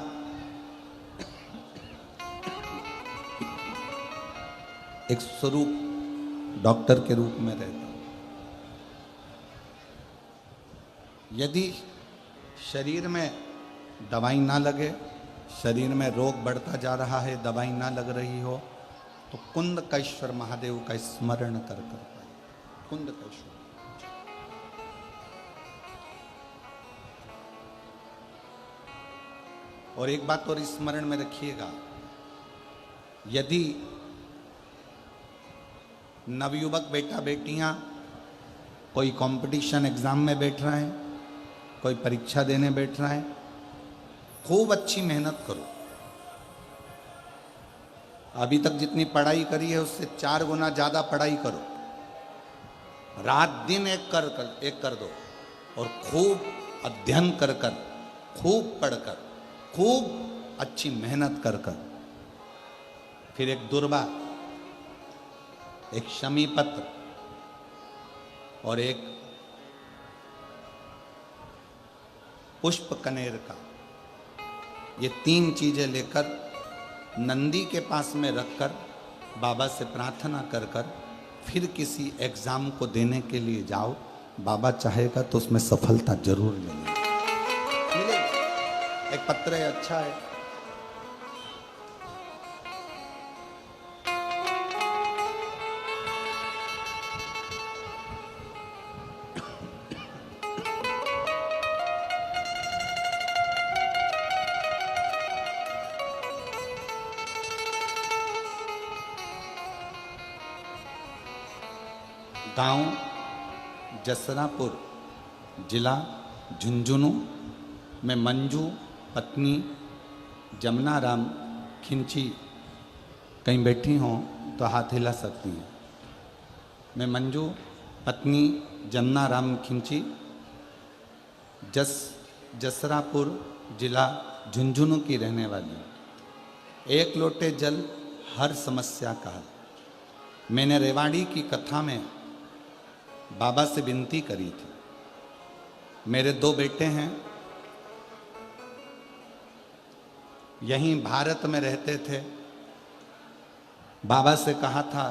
एक स्वरूप डॉक्टर के रूप में रहता। यदि शरीर में दवाई ना लगे, शरीर में रोग बढ़ता जा रहा है, दवाई ना लग रही हो, तो कुंदकेश्वर महादेव का स्मरण कर पाए। कुंदकेश्वर। और एक बात और स्मरण में रखिएगा, यदि नवयुवक बेटा बेटियां कोई कंपटीशन एग्जाम में बैठ रहे हैं, कोई परीक्षा देने बैठ रहा है, खूब अच्छी मेहनत करो। अभी तक जितनी पढ़ाई करी है उससे 4 गुना ज्यादा पढ़ाई करो। रात दिन एक कर दो और खूब अध्ययन कर कर, खूब पढ़कर, खूब अच्छी मेहनत कर कर, फिर एक दुर्वा, एक शमी पत्र और एक पुष्प कनेर का, ये 3 चीजें लेकर नंदी के पास में रखकर बाबा से प्रार्थना कर कर फिर किसी एग्जाम को देने के लिए जाओ। बाबा चाहेगा तो उसमें सफलता जरूर मिलेगी। एक पत्र है, अच्छा है। गांव जसरापुर, जिला झुंझुनू में मंजू पत्नी जमुना राम खिंची कहीं बैठी हों तो हाथ हिला सकती हैं। मैं मंजू पत्नी जमुना राम खिंची, जसरापुर जिला झुंझुनू की रहने वाली हूँ। 1 लोटे जल हर समस्या का हल। मैंने रेवाड़ी की कथा में बाबा से विनती करी थी। मेरे 2 बेटे हैं, यहीं भारत में रहते थे। बाबा से कहा था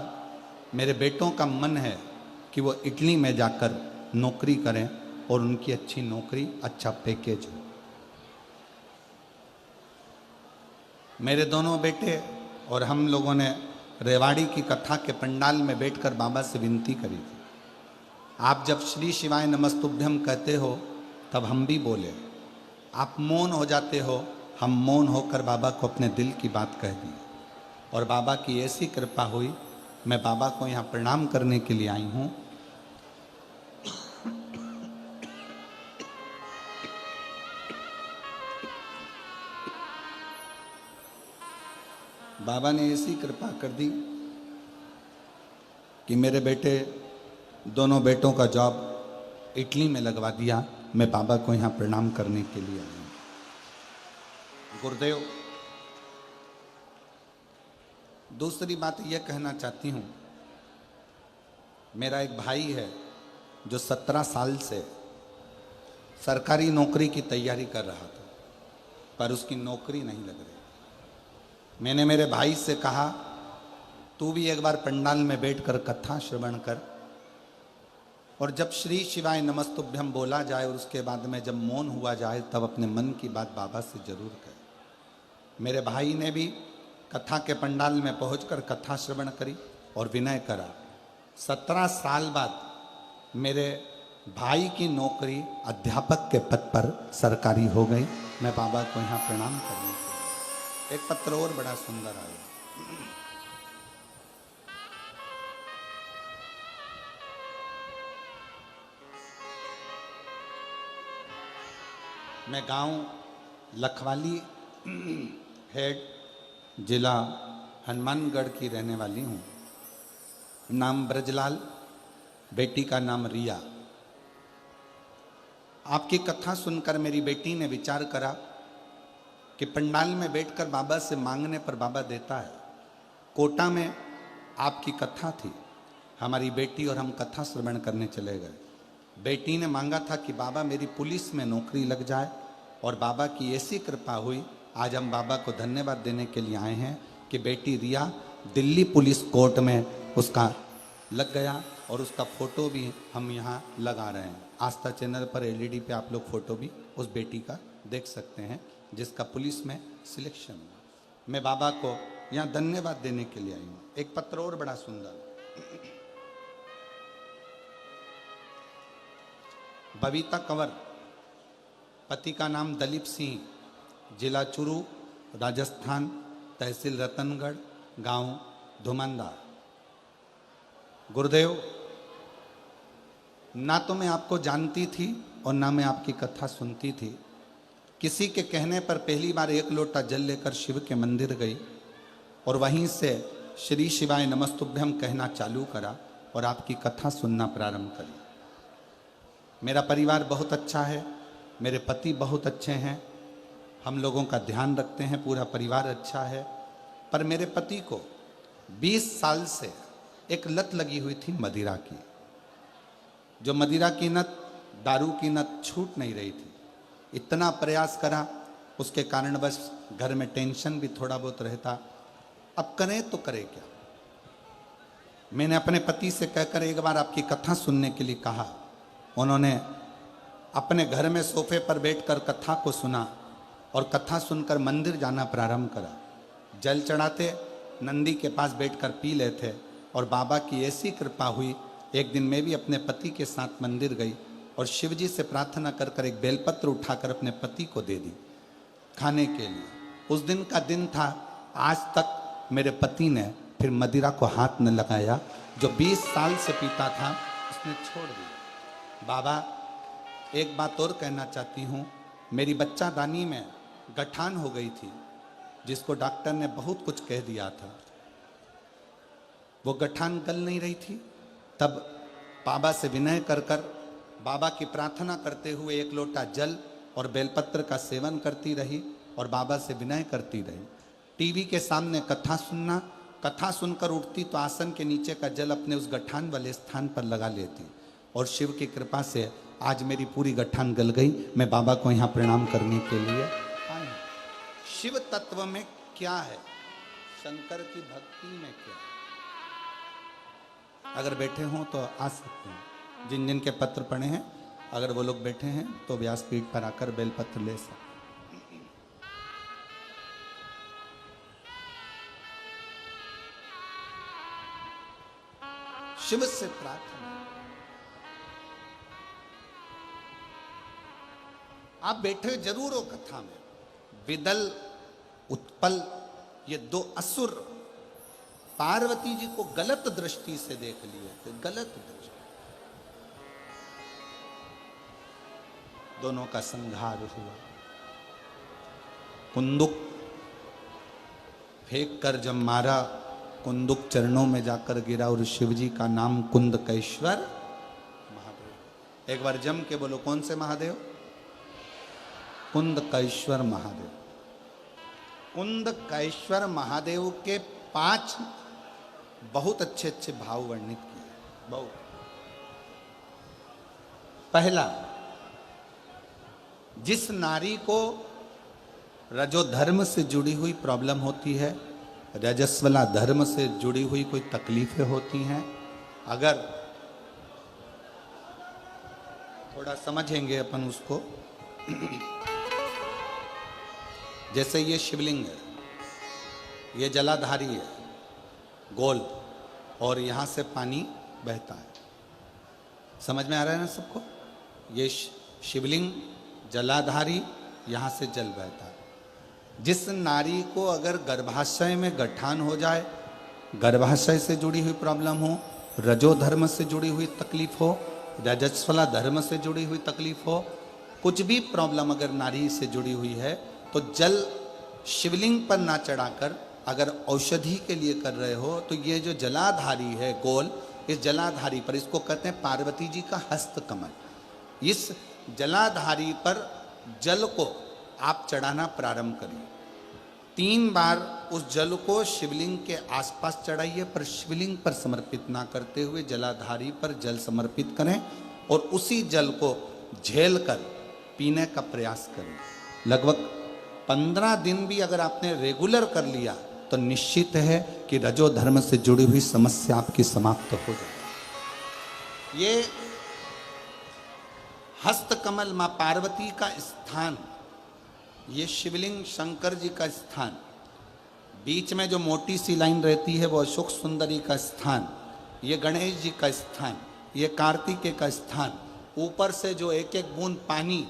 मेरे बेटों का मन है कि वो इटली में जाकर नौकरी करें और उनकी अच्छी नौकरी, अच्छा पैकेज हो। मेरे दोनों बेटे और हम लोगों ने रेवाड़ी की कथा के पंडाल में बैठकर बाबा से विनती करी थी, आप जब श्री शिवाय नमस्तुभ्यम कहते हो तब हम भी बोले, आप मौन हो जाते हो, हम मौन होकर बाबा को अपने दिल की बात कह दी और बाबा की ऐसी कृपा हुई, मैं बाबा को यहाँ प्रणाम करने के लिए आई हूँ। बाबा ने ऐसी कृपा कर दी कि मेरे बेटे, दोनों बेटों का जॉब इटली में लगवा दिया। मैं बाबा को यहाँ प्रणाम करने के लिए आई हूँ। गुरुदेव, दूसरी बात यह कहना चाहती हूँ, मेरा एक भाई है जो 17 साल से सरकारी नौकरी की तैयारी कर रहा था, पर उसकी नौकरी नहीं लग रही। मैंने मेरे भाई से कहा, तू भी एक बार पंडाल में बैठकर कथा श्रवण कर, और जब श्री शिवाय नमस्तुभ्यम बोला जाए और उसके बाद में जब मौन हुआ जाए तब अपने मन की बात बाबा से जरूर कहे। मेरे भाई ने भी कथा के पंडाल में पहुंचकर कथा श्रवण करी और विनय करा। 17 साल बाद मेरे भाई की नौकरी अध्यापक के पद पर सरकारी हो गई। मैं बाबा को यहाँ प्रणाम करने के लिए, एक पत्र और बड़ा सुंदर आया। मैं गांव लखवाली हेड, जिला हनुमानगढ़ की रहने वाली हूँ। नाम ब्रजलाल, बेटी का नाम रिया। आपकी कथा सुनकर मेरी बेटी ने विचार करा कि पंडाल में बैठकर बाबा से मांगने पर बाबा देता है। कोटा में आपकी कथा थी, हमारी बेटी और हम कथा श्रवण करने चले गए। बेटी ने मांगा था कि बाबा मेरी पुलिस में नौकरी लग जाए, और बाबा की ऐसी कृपा हुई, आज हम बाबा को धन्यवाद देने के लिए आए हैं कि बेटी रिया दिल्ली पुलिस कोर्ट में उसका लग गया, और उसका फोटो भी हम यहाँ लगा रहे हैं। आस्था चैनल पर एलईडी पे आप लोग फोटो भी उस बेटी का देख सकते हैं जिसका पुलिस में सिलेक्शन हुआ। मैं बाबा को यहाँ धन्यवाद देने के लिए आई हूँ। एक पत्र और बड़ा सुंदर, बबीता कंवर, पति का नाम दलीप सिंह, जिला चुरू, राजस्थान, तहसील रतनगढ़, गांव धुमंदा। गुरुदेव, ना तो मैं आपको जानती थी और ना मैं आपकी कथा सुनती थी। किसी के कहने पर पहली बार 1 लोटा जल लेकर शिव के मंदिर गई और वहीं से श्री शिवाय नमस्तुभ्यम कहना चालू करा और आपकी कथा सुनना प्रारंभ करी। मेरा परिवार बहुत अच्छा है, मेरे पति बहुत अच्छे हैं, हम लोगों का ध्यान रखते हैं, पूरा परिवार अच्छा है। पर मेरे पति को 20 साल से एक लत लगी हुई थी मदिरा की। जो मदिरा की लत, दारू की लत छूट नहीं रही थी। इतना प्रयास करा, उसके कारण बस घर में टेंशन भी थोड़ा बहुत रहता। अब करें तो करें क्या। मैंने अपने पति से कहकर एक बार आपकी कथा सुनने के लिए कहा। उन्होंने अपने घर में सोफे पर बैठकर कथा को सुना और कथा सुनकर मंदिर जाना प्रारंभ करा। जल चढ़ाते, नंदी के पास बैठकर पी लेते, और बाबा की ऐसी कृपा हुई, एक दिन मैं भी अपने पति के साथ मंदिर गई और शिव जी से प्रार्थना कर कर एक बेलपत्र उठाकर अपने पति को दे दी खाने के लिए। उस दिन का दिन था, आज तक मेरे पति ने फिर मदिरा को हाथ न लगाया। जो 20 साल से पीता था उसने छोड़ दिया। बाबा, एक बात और कहना चाहती हूँ, मेरी बच्चादानी में गठान हो गई थी, जिसको डॉक्टर ने बहुत कुछ कह दिया था। वो गठान गल नहीं रही थी। तब बाबा से विनय कर कर, बाबा की प्रार्थना करते हुए 1 लोटा जल और बेलपत्र का सेवन करती रही और बाबा से विनय करती रही। टीवी के सामने कथा सुनना, कथा सुनकर उठती तो आसन के नीचे का जल अपने उस गठान वाले स्थान पर लगा लेती, और शिव की कृपा से आज मेरी पूरी गठान गल गई। मैं बाबा को यहाँ प्रणाम करने के लिए आया। शिव तत्व में क्या है, शंकर की भक्ति में क्या है। अगर बैठे हों तो आ सकते हैं। जिन जिन के पत्र पढ़े हैं, अगर वो लोग बैठे हैं तो व्यासपीठ पर आकर बेलपत्र ले सकते हैं। शिव से प्रार्थना, आप बैठे जरूर हो कथा में। विदल उत्पल ये दो असुर पार्वती जी को गलत दृष्टि से देख लिए थे, गलत दृष्टि। दोनों का संहार हुआ। कुंदुक फेंक कर जब मारा, कुंदुक चरणों में जाकर गिरा और शिव जी का नाम कुंदकेश्वर महादेव। एक बार जम के बोलो, कौन से महादेव? कुंदकेश्वर महादेव। कुंदकेश्वर महादेव के 5 बहुत अच्छे अच्छे भाव वर्णित किए। बहुत। पहला, जिस नारी को रजोधर्म से जुड़ी हुई प्रॉब्लम होती है, रजस्वला धर्म से जुड़ी हुई कोई तकलीफें होती हैं, अगर थोड़ा समझेंगे अपन उसको, जैसे ये शिवलिंग है, ये जलाधारी है, गोल, और यहाँ से पानी बहता है। समझ में आ रहा है ना सबको? ये शिवलिंग जलाधारी, यहाँ से जल बहता है। जिस नारी को अगर गर्भाशय में गठान हो जाए, गर्भाशय से जुड़ी हुई प्रॉब्लम हो, रजोधर्म से जुड़ी हुई तकलीफ हो, रजस्वला धर्म से जुड़ी हुई तकलीफ हो, कुछ भी प्रॉब्लम अगर नारी से जुड़ी हुई है, तो जल शिवलिंग पर ना चढ़ाकर अगर औषधि के लिए कर रहे हो, तो ये जो जलाधारी है गोल, इस जलाधारी पर, इसको कहते हैं पार्वती जी का हस्त कमल। इस जलाधारी पर जल को आप चढ़ाना प्रारंभ करिए। 3 बार उस जल को शिवलिंग के आसपास चढ़ाइए, पर शिवलिंग पर समर्पित ना करते हुए जलाधारी पर जल समर्पित करें और उसी जल को झेल कर पीने का प्रयास करें। लगभग 15 दिन भी अगर आपने रेगुलर कर लिया तो निश्चित है कि रजो धर्म से जुड़ी हुई समस्या आपकी समाप्त हो जाए। ये हस्तकमल मां पार्वती का स्थान, ये शिवलिंग शंकर जी का स्थान, बीच में जो मोटी सी लाइन रहती है वो अशोक सुंदरी का स्थान, ये गणेश जी का स्थान, ये कार्तिकेय का स्थान, ऊपर से जो एक एक बूंद पानी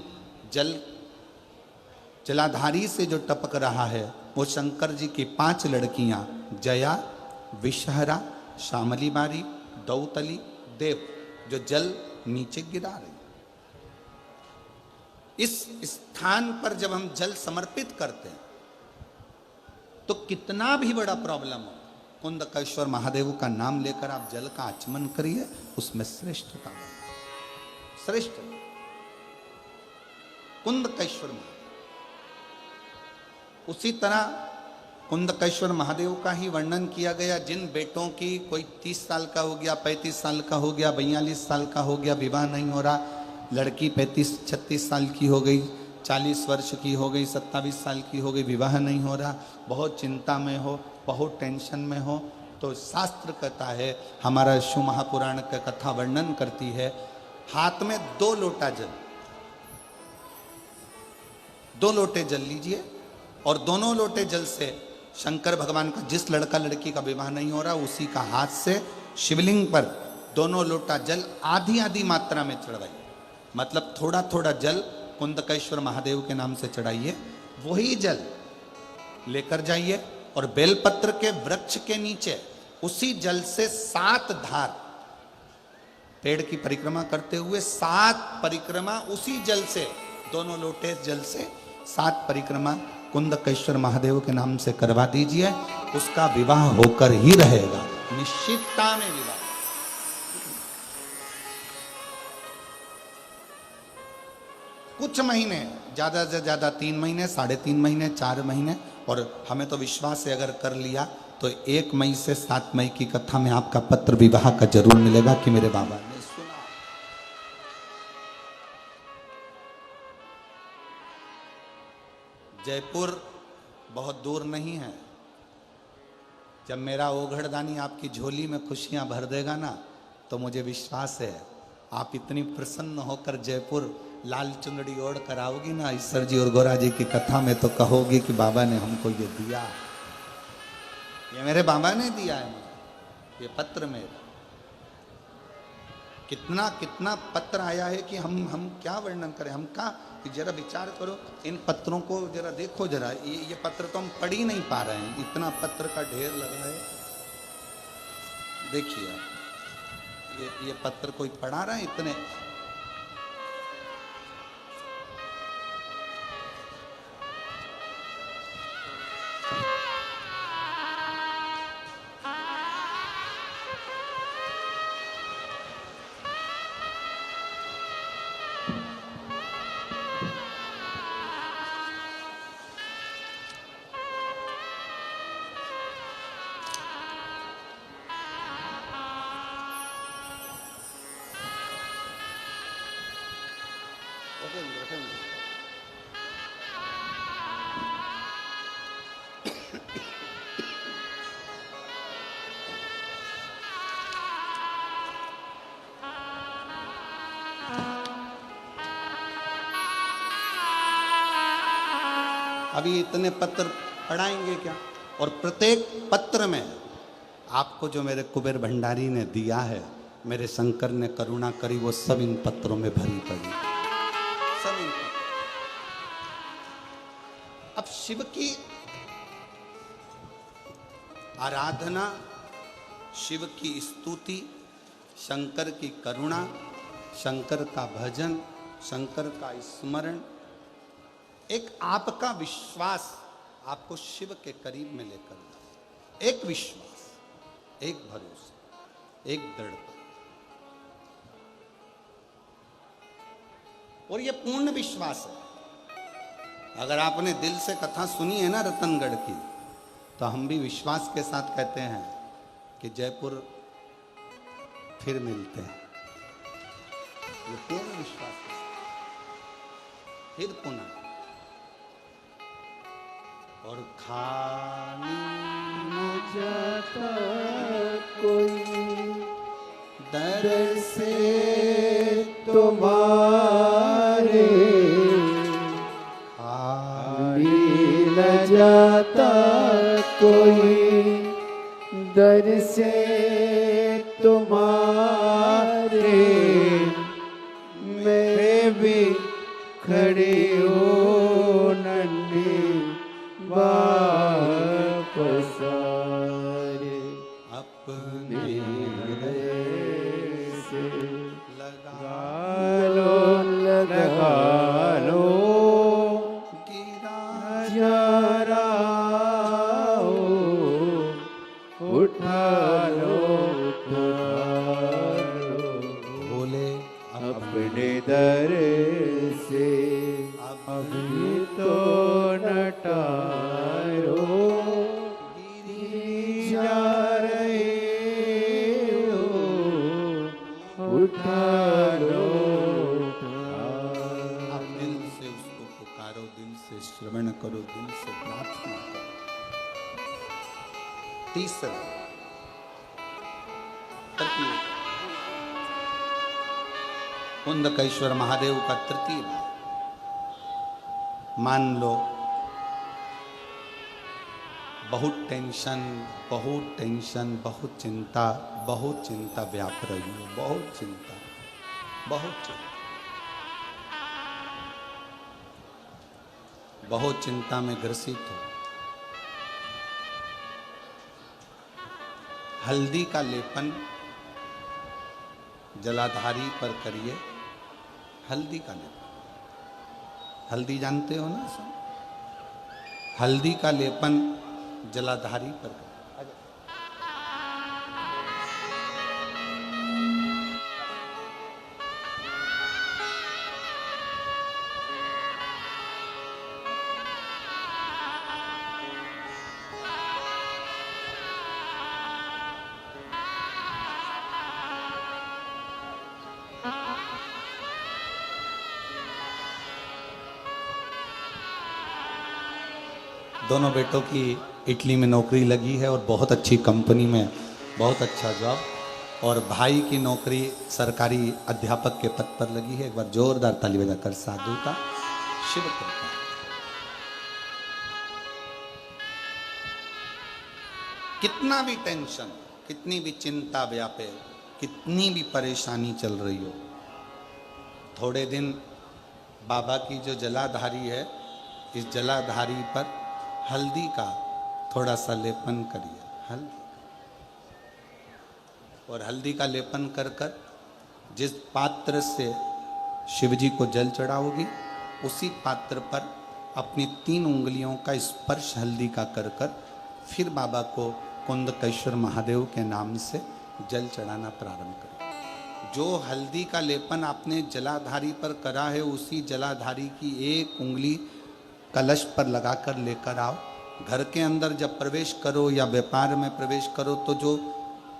जलाधारी से जो टपक रहा है, वो शंकर जी की 5 लड़कियां, जया, विषहरा, श्यामली बारी, दौतली, देव, जो जल नीचे गिरा रही। इस स्थान पर जब हम जल समर्पित करते हैं तो कितना भी बड़ा प्रॉब्लम हो, कुंदकेश्वर महादेव का नाम लेकर आप जल का आचमन करिए, उसमें श्रेष्ठता बने। श्रेष्ठ कुंदकेश्वर महादेव। उसी तरह कुंदकेश्वर महादेव का ही वर्णन किया गया, जिन बेटों की कोई 30 साल का हो गया, 35 साल का हो गया, 42 साल का हो गया, विवाह नहीं हो रहा, लड़की 35-36 साल की हो गई, 40 वर्ष की हो गई, 27 साल की हो गई, विवाह नहीं हो रहा, बहुत चिंता में हो, बहुत टेंशन में हो, तो शास्त्र कहता है, हमारा शिव महापुराण का कथा वर्णन करती है, हाथ में 2 लोटा जल, 2 लोटे जल लीजिए और दोनों लोटे जल से शंकर भगवान का, जिस लड़का लड़की का विवाह नहीं हो रहा, उसी का हाथ से शिवलिंग पर दोनों लोटा जल आधी आधी मात्रा में चढ़ाइए। मतलब थोड़ा थोड़ा जल कुंदकेश्वर महादेव के नाम से चढ़ाइए, वही जल लेकर जाइए और बेलपत्र के वृक्ष के नीचे उसी जल से 7 धार, पेड़ की परिक्रमा करते हुए 7 परिक्रमा उसी जल से, दोनों लोटे जल से 7 परिक्रमा कुंदकेश्वर महादेव के नाम से करवा दीजिए, उसका विवाह होकर ही रहेगा, निश्चितता में विवाह। कुछ महीने, ज्यादा से ज्यादा 3 महीने, 3.5 महीने, 4 महीने, और हमें तो विश्वास है अगर कर लिया तो 1 मई से 7 मई की कथा में आपका पत्र विवाह का जरूर मिलेगा कि मेरे बाबा ने सुना। जयपुर बहुत दूर नहीं है। जब मेरा ओघड़दानी आपकी झोली में खुशियां भर देगा ना, तो मुझे विश्वास है आप इतनी प्रसन्न होकर जयपुर लाल चुंदड़ी ओढ़ कर आओगी ना ईश्वर जी और गोरा जी की कथा में, तो कहोगी कि बाबा ने हमको ये दिया, ये मेरे बाबा ने दिया है मुझे, ये पत्र मेरा। कितना कितना पत्र आया है कि हम क्या वर्णन करें, हम क्या, जरा विचार करो इन पत्रों को, जरा देखो जरा, ये पत्र तो हम पढ़ ही नहीं पा रहे हैं, इतना पत्र का ढेर लगा है। देखिए आप, ये पत्र कोई पढ़ा रहा है इतने। अभी इतने पत्र पढ़ाएंगे क्या? और प्रत्येक पत्र में आपको जो मेरे कुबेर भंडारी ने दिया है, मेरे शंकर ने करुणा करी, वो सब इन पत्रों में भरी पड़ी, सब इन पत्रों। अब शिव की आराधना, शिव की स्तुति, शंकर की करुणा, शंकर का भजन, शंकर का स्मरण, एक आपका विश्वास आपको शिव के करीब में लेकर जाए। एक विश्वास, एक भरोसा, एक दृढ़ता। और ये पूर्ण विश्वास है। अगर आपने दिल से कथा सुनी है ना रतनगढ़ की, तो हम भी विश्वास के साथ कहते हैं कि जयपुर फिर मिलते हैं। ये पूर्ण विश्वास के साथ फिर पुनः। और खाली न जाता कोई दर से तुम्हारे, खाली न जाता कोई दर से तुम्हारे, मैं भी खड़ी हूँ नन्ही वापस आए, अपने से लगा लो गिरा जा रहा हो, उठा लो बोले अपने दर से, अभी तो नटारो गिरी जा रहे हो, उठा लो। आप दिल से उसको पुकारो, दिल से श्रवण करो, दिल से प्रार्थना करो। तीसरा कुंदकेश्वर महादेव का तृतीय भाव। मान लो बहुत टेंशन, बहुत चिंता व्याप रही हो, बहुत चिंता, बहुत चिंता में ग्रसित हो। हल्दी का लेपन जलाधारी पर करिए। हल्दी का लेपन, हल्दी जानते हो ना सब? हल्दी का लेपन जलाधारी पर करिए। दोनों बेटों की इटली में नौकरी लगी है और बहुत अच्छी कंपनी में बहुत अच्छा जॉब। और भाई की नौकरी सरकारी अध्यापक के पद पर लगी है। एक बार जोरदार ताली बजाकर साधु का शिव कृपा। कितना भी टेंशन, कितनी भी चिंता व्यापे, कितनी भी परेशानी चल रही हो, थोड़े दिन बाबा की जो जलाधारी है, इस जलाधारी पर हल्दी का थोड़ा सा लेपन करिए, हल्दी, और हल्दी का लेपन कर कर जिस पात्र से शिव जी को जल चढ़ाओगी, उसी पात्र पर अपनी 3 उंगलियों का स्पर्श हल्दी का कर कर फिर बाबा को कुंदकेश्वर महादेव के नाम से जल चढ़ाना प्रारंभ करें। जो हल्दी का लेपन आपने जलाधारी पर करा है, उसी जलाधारी की 1 उंगली कलश पर लगाकर लेकर आओ। घर के अंदर जब प्रवेश करो या व्यापार में प्रवेश करो, तो जो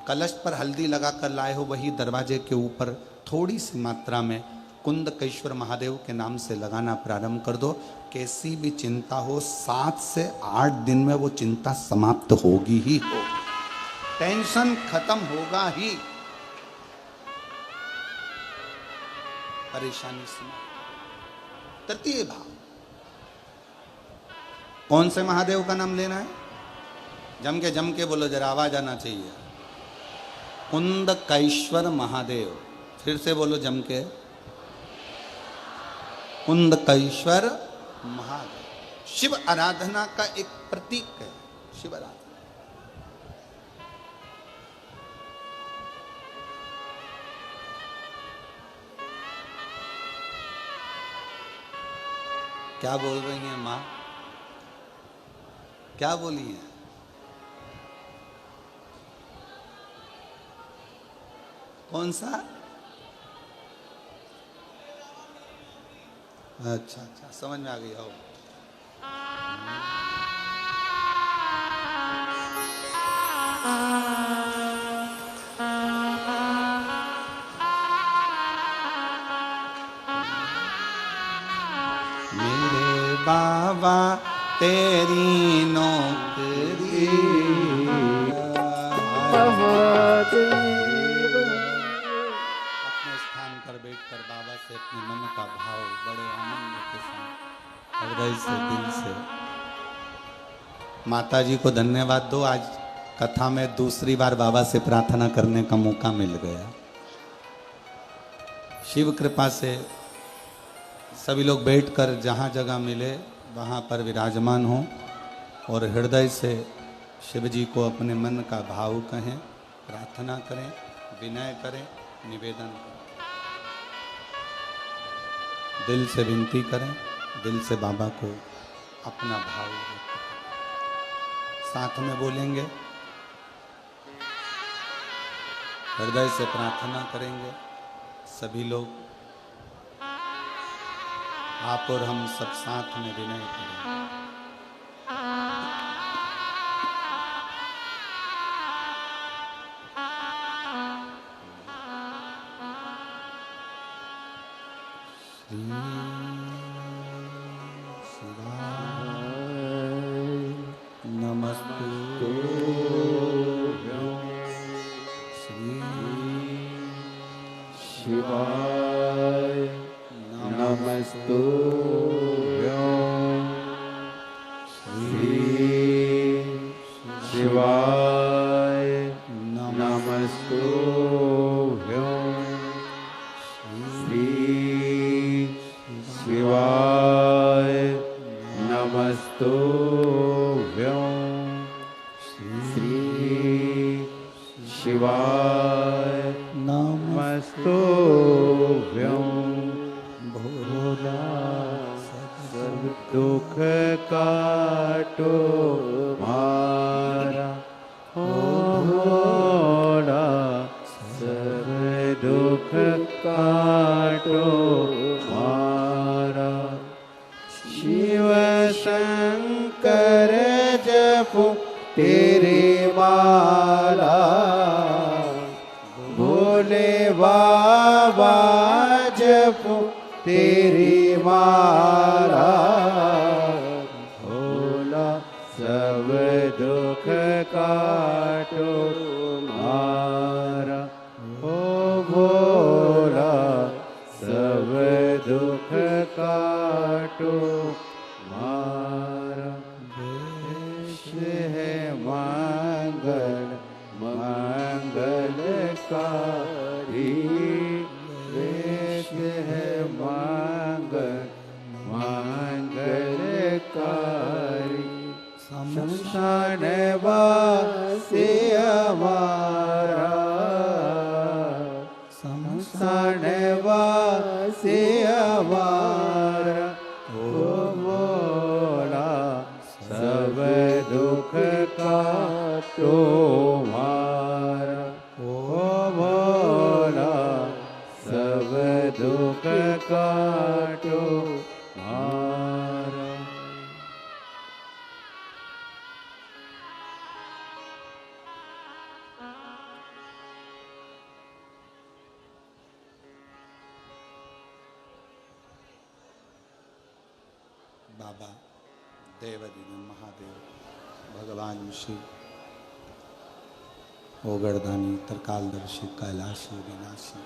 कलश पर हल्दी लगाकर लाए हो, वही दरवाजे के ऊपर थोड़ी सी मात्रा में कुंदकेश्वर महादेव के नाम से लगाना प्रारंभ कर दो। कैसी भी चिंता हो, 7 से 8 दिन में वो चिंता समाप्त होगी ही हो, टेंशन खत्म होगा ही, परेशानी समाप्त। तृतीय भाव, कौन से महादेव का नाम लेना है? जम के बोलो, जरा आवाज आना चाहिए। कुंदकेश्वर महादेव। फिर से बोलो जम के, कुंदकेश्वर महादेव। शिव आराधना का एक प्रतीक है, शिव आराधना। क्या बोल रही हैं माँ? क्या बोली है? कौन सा? अच्छा अच्छा, समझ में आ गई। आओ, मेरे बाबा तेरी नौकरी अपने स्थान पर बैठकर बाबा से अपने मन का भाव बड़े आनंद के साथ हृदय से, दिल से माता जी को धन्यवाद दो। आज कथा में दूसरी बार बाबा से प्रार्थना करने का मौका मिल गया। शिव कृपा से सभी लोग बैठकर जहाँ जगह मिले वहाँ पर विराजमान हों और हृदय से शिव जी को अपने मन का भाव कहें, प्रार्थना करें, विनय करें, निवेदन करें, दिल से विनती करें, दिल से बाबा को अपना भाव व्यक्त करें। साथ में बोलेंगे, हृदय से प्रार्थना करेंगे। सभी लोग, आप और हम सब साथ में विनय करें। वेश है मंगलकारी। शमशान वासी हमारा, शमशान वासी हमारा, ओ भोला सब दुख का तुम्हारा। ओ भोला सब दुख का तुम्हारा। बाबा देवादिदेव महादेव भगवान शिव ओगरदानी तरकालदर्शी कैलाशी विनाशी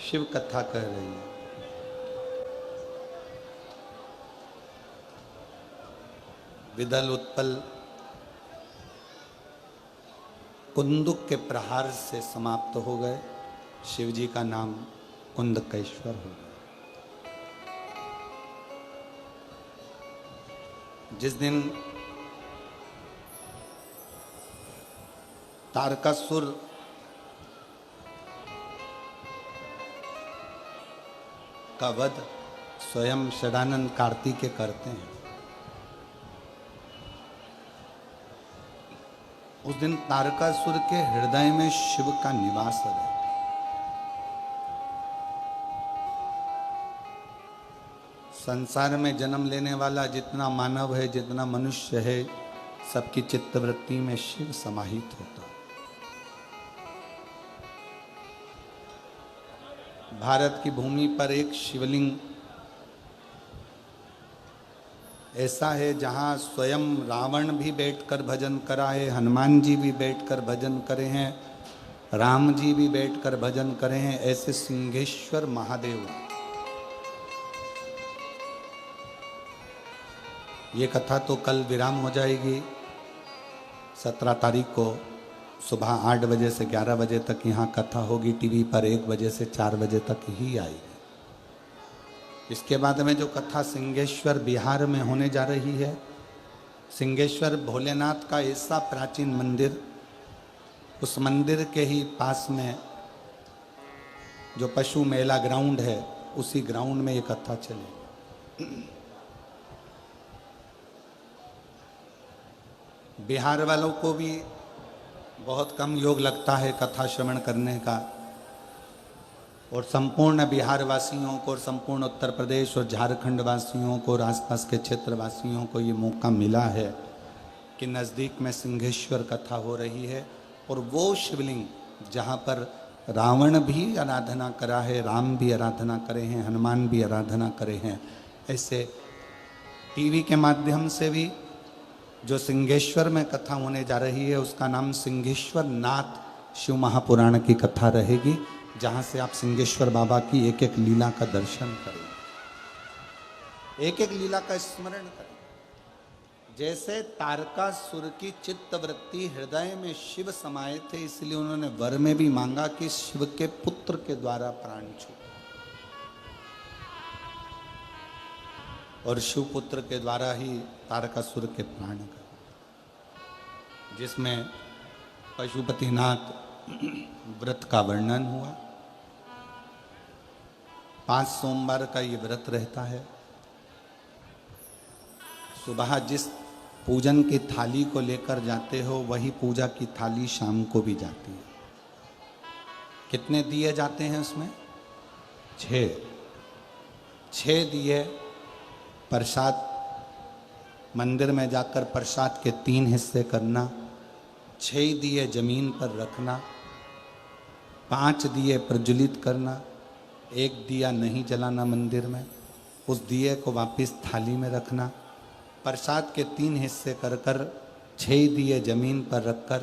शिव कथा कह रही है। विदल उत्पल कुंदुक के प्रहार से समाप्त हो गए। शिव जी का नाम कुंदकेश्वर हो गया। जिस दिन तारकासुर का वध स्वयं षडानंद कार्तिकेय करते हैं, उस दिन तारकासुर के हृदय में शिव का निवास है। संसार में जन्म लेने वाला जितना मानव है, जितना मनुष्य है, सबकी चित्तवृत्ति में शिव समाहित होता है। भारत की भूमि पर एक शिवलिंग ऐसा है जहां स्वयं रावण भी बैठकर भजन करा है, हनुमान जी भी बैठकर भजन करे हैं, राम जी भी बैठकर भजन करे हैं। ऐसे सिंहेश्वर महादेव। ये कथा तो कल विराम हो जाएगी। 17 तारीख को सुबह 8 बजे से 11 बजे तक यहाँ कथा होगी। टीवी पर 1 बजे से 4 बजे तक ही आएगी। इसके बाद में जो कथा सिंहेश्वर बिहार में होने जा रही है, सिंहेश्वर भोलेनाथ का ऐसा प्राचीन मंदिर, उस मंदिर के ही पास में जो पशु मेला ग्राउंड है, उसी ग्राउंड में ये कथा चलेगी। बिहार वालों को भी बहुत कम योग लगता है कथा श्रवण करने का, और संपूर्ण बिहार वासियों को और संपूर्ण उत्तर प्रदेश और झारखंड वासियों को और आसपास के क्षेत्र वासियों को ये मौका मिला है कि नज़दीक में सिंहेश्वर कथा हो रही है। और वो शिवलिंग जहाँ पर रावण भी आराधना करा है, राम भी आराधना करे हैं, हनुमान भी आराधना करे हैं, ऐसे टीवी के माध्यम से भी जो सिंहेश्वर में कथा होने जा रही है, उसका नाम सिंहेश्वर नाथ शिव महापुराण की कथा रहेगी, जहाँ से आप सिंहेश्वर बाबा की एक एक लीला का दर्शन करें, एक एक लीला का स्मरण करें। जैसे तारकासुर की चित्तवृत्ति हृदय में शिव समाये थे, इसलिए उन्होंने वर में भी मांगा कि शिव के पुत्र के द्वारा प्राण छूटे, और शिव पुत्र के द्वारा ही तारकासुर के प्राण गए। जिसमें पशुपतिनाथ व्रत का वर्णन हुआ। 5 सोमवार का ये व्रत रहता है। सुबह जिस पूजन की थाली को लेकर जाते हो, वही पूजा की थाली शाम को भी जाती है। कितने दिए जाते हैं उसमें? 6 दिए। प्रसाद मंदिर में जाकर प्रसाद के 3 हिस्से करना, 6 दिए जमीन पर रखना, 5 दिए प्रज्वलित करना, 1 दिया नहीं जलाना मंदिर में, उस दिए को वापस थाली में रखना। प्रसाद के 3 हिस्से कर कर 6 दिए जमीन पर रखकर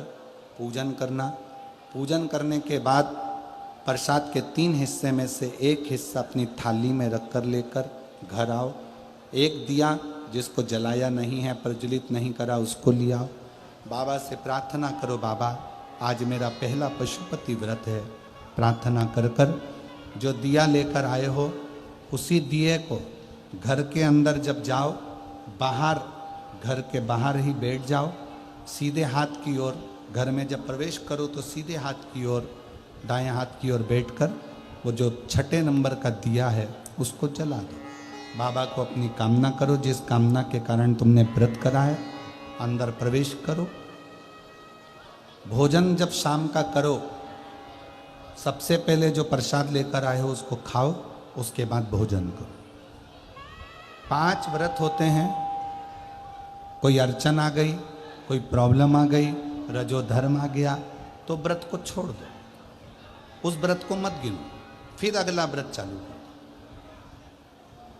पूजन करना। पूजन करने के बाद प्रसाद के 3 हिस्से में से 1 हिस्सा अपनी थाली में रखकर लेकर घर आओ। 1 दिया जिसको जलाया नहीं है, प्रज्वलित नहीं करा, उसको लिया। बाबा से प्रार्थना करो, बाबा आज मेरा पहला पशुपति व्रत है, प्रार्थना कर कर जो दिया लेकर आए हो उसी दिए को घर के अंदर जब जाओ, बाहर घर के बाहर ही बैठ जाओ, सीधे हाथ की ओर, घर में जब प्रवेश करो तो सीधे हाथ की ओर, दाएं हाथ की ओर बैठकर वो जो 6 नंबर का दिया है उसको जला दो। बाबा को अपनी कामना करो, जिस कामना के कारण तुमने व्रत करा है, अंदर प्रवेश करो। भोजन जब शाम का करो, सबसे पहले जो प्रसाद लेकर आए हो उसको खाओ, उसके बाद भोजन करो। 5 व्रत होते हैं। कोई अड़चन आ गई, कोई प्रॉब्लम आ गई, रजोधर्म आ गया तो व्रत को छोड़ दो, उस व्रत को मत गिनो, फिर अगला व्रत चालू करो।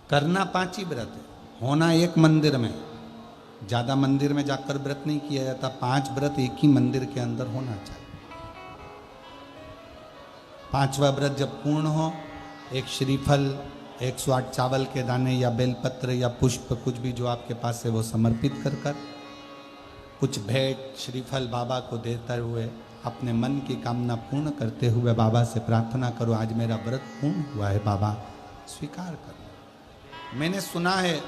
करना 5 ही व्रत है, होना एक मंदिर में, ज़्यादा मंदिर में जाकर व्रत नहीं किया जाता। 5 व्रत एक ही मंदिर के अंदर होना चाहिए। 5वां व्रत जब पूर्ण हो, एक श्रीफल, 108 चावल के दाने या बेलपत्र या पुष्प, कुछ भी जो आपके पास है वो समर्पित कर कर, कुछ भेंट श्रीफल बाबा को देते हुए अपने मन की कामना पूर्ण करते हुए बाबा से प्रार्थना करो, आज मेरा व्रत पूर्ण हुआ है, बाबा स्वीकार करो। मैंने सुना है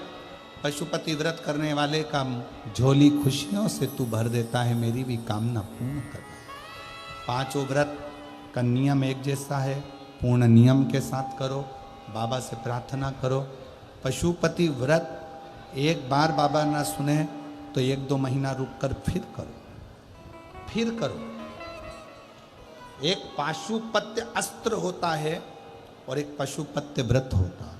पशुपति व्रत करने वाले का झोली खुशियों से तू भर देता है, मेरी भी कामना पूर्ण करना। 5 व्रत का नियम एक जैसा है, पूर्ण नियम के साथ करो, बाबा से प्रार्थना करो। पशुपति व्रत एक बार बाबा ना सुने तो 1-2 महीना रुककर फिर करो। एक पाशुपत्य अस्त्र होता है और एक पशुपत्य व्रत होता है।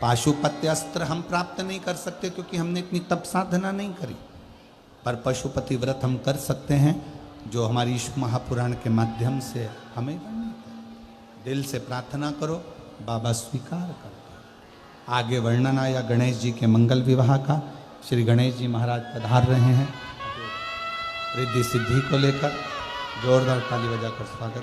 पाशुपत्य अस्त्र हम प्राप्त नहीं कर सकते क्योंकि हमने इतनी तप साधना नहीं करी, पर पशुपति व्रत हम कर सकते हैं जो हमारी ईशु महापुराण के माध्यम से हमें दिल से प्रार्थना करो, बाबा स्वीकार करते हैं। आगे वर्णन आया गणेश जी के मंगल विवाह का। श्री गणेश जी महाराज पधार रहे हैं रिद्धि सिद्धि को लेकर। जोरदार ताली बजाकर स्वागत।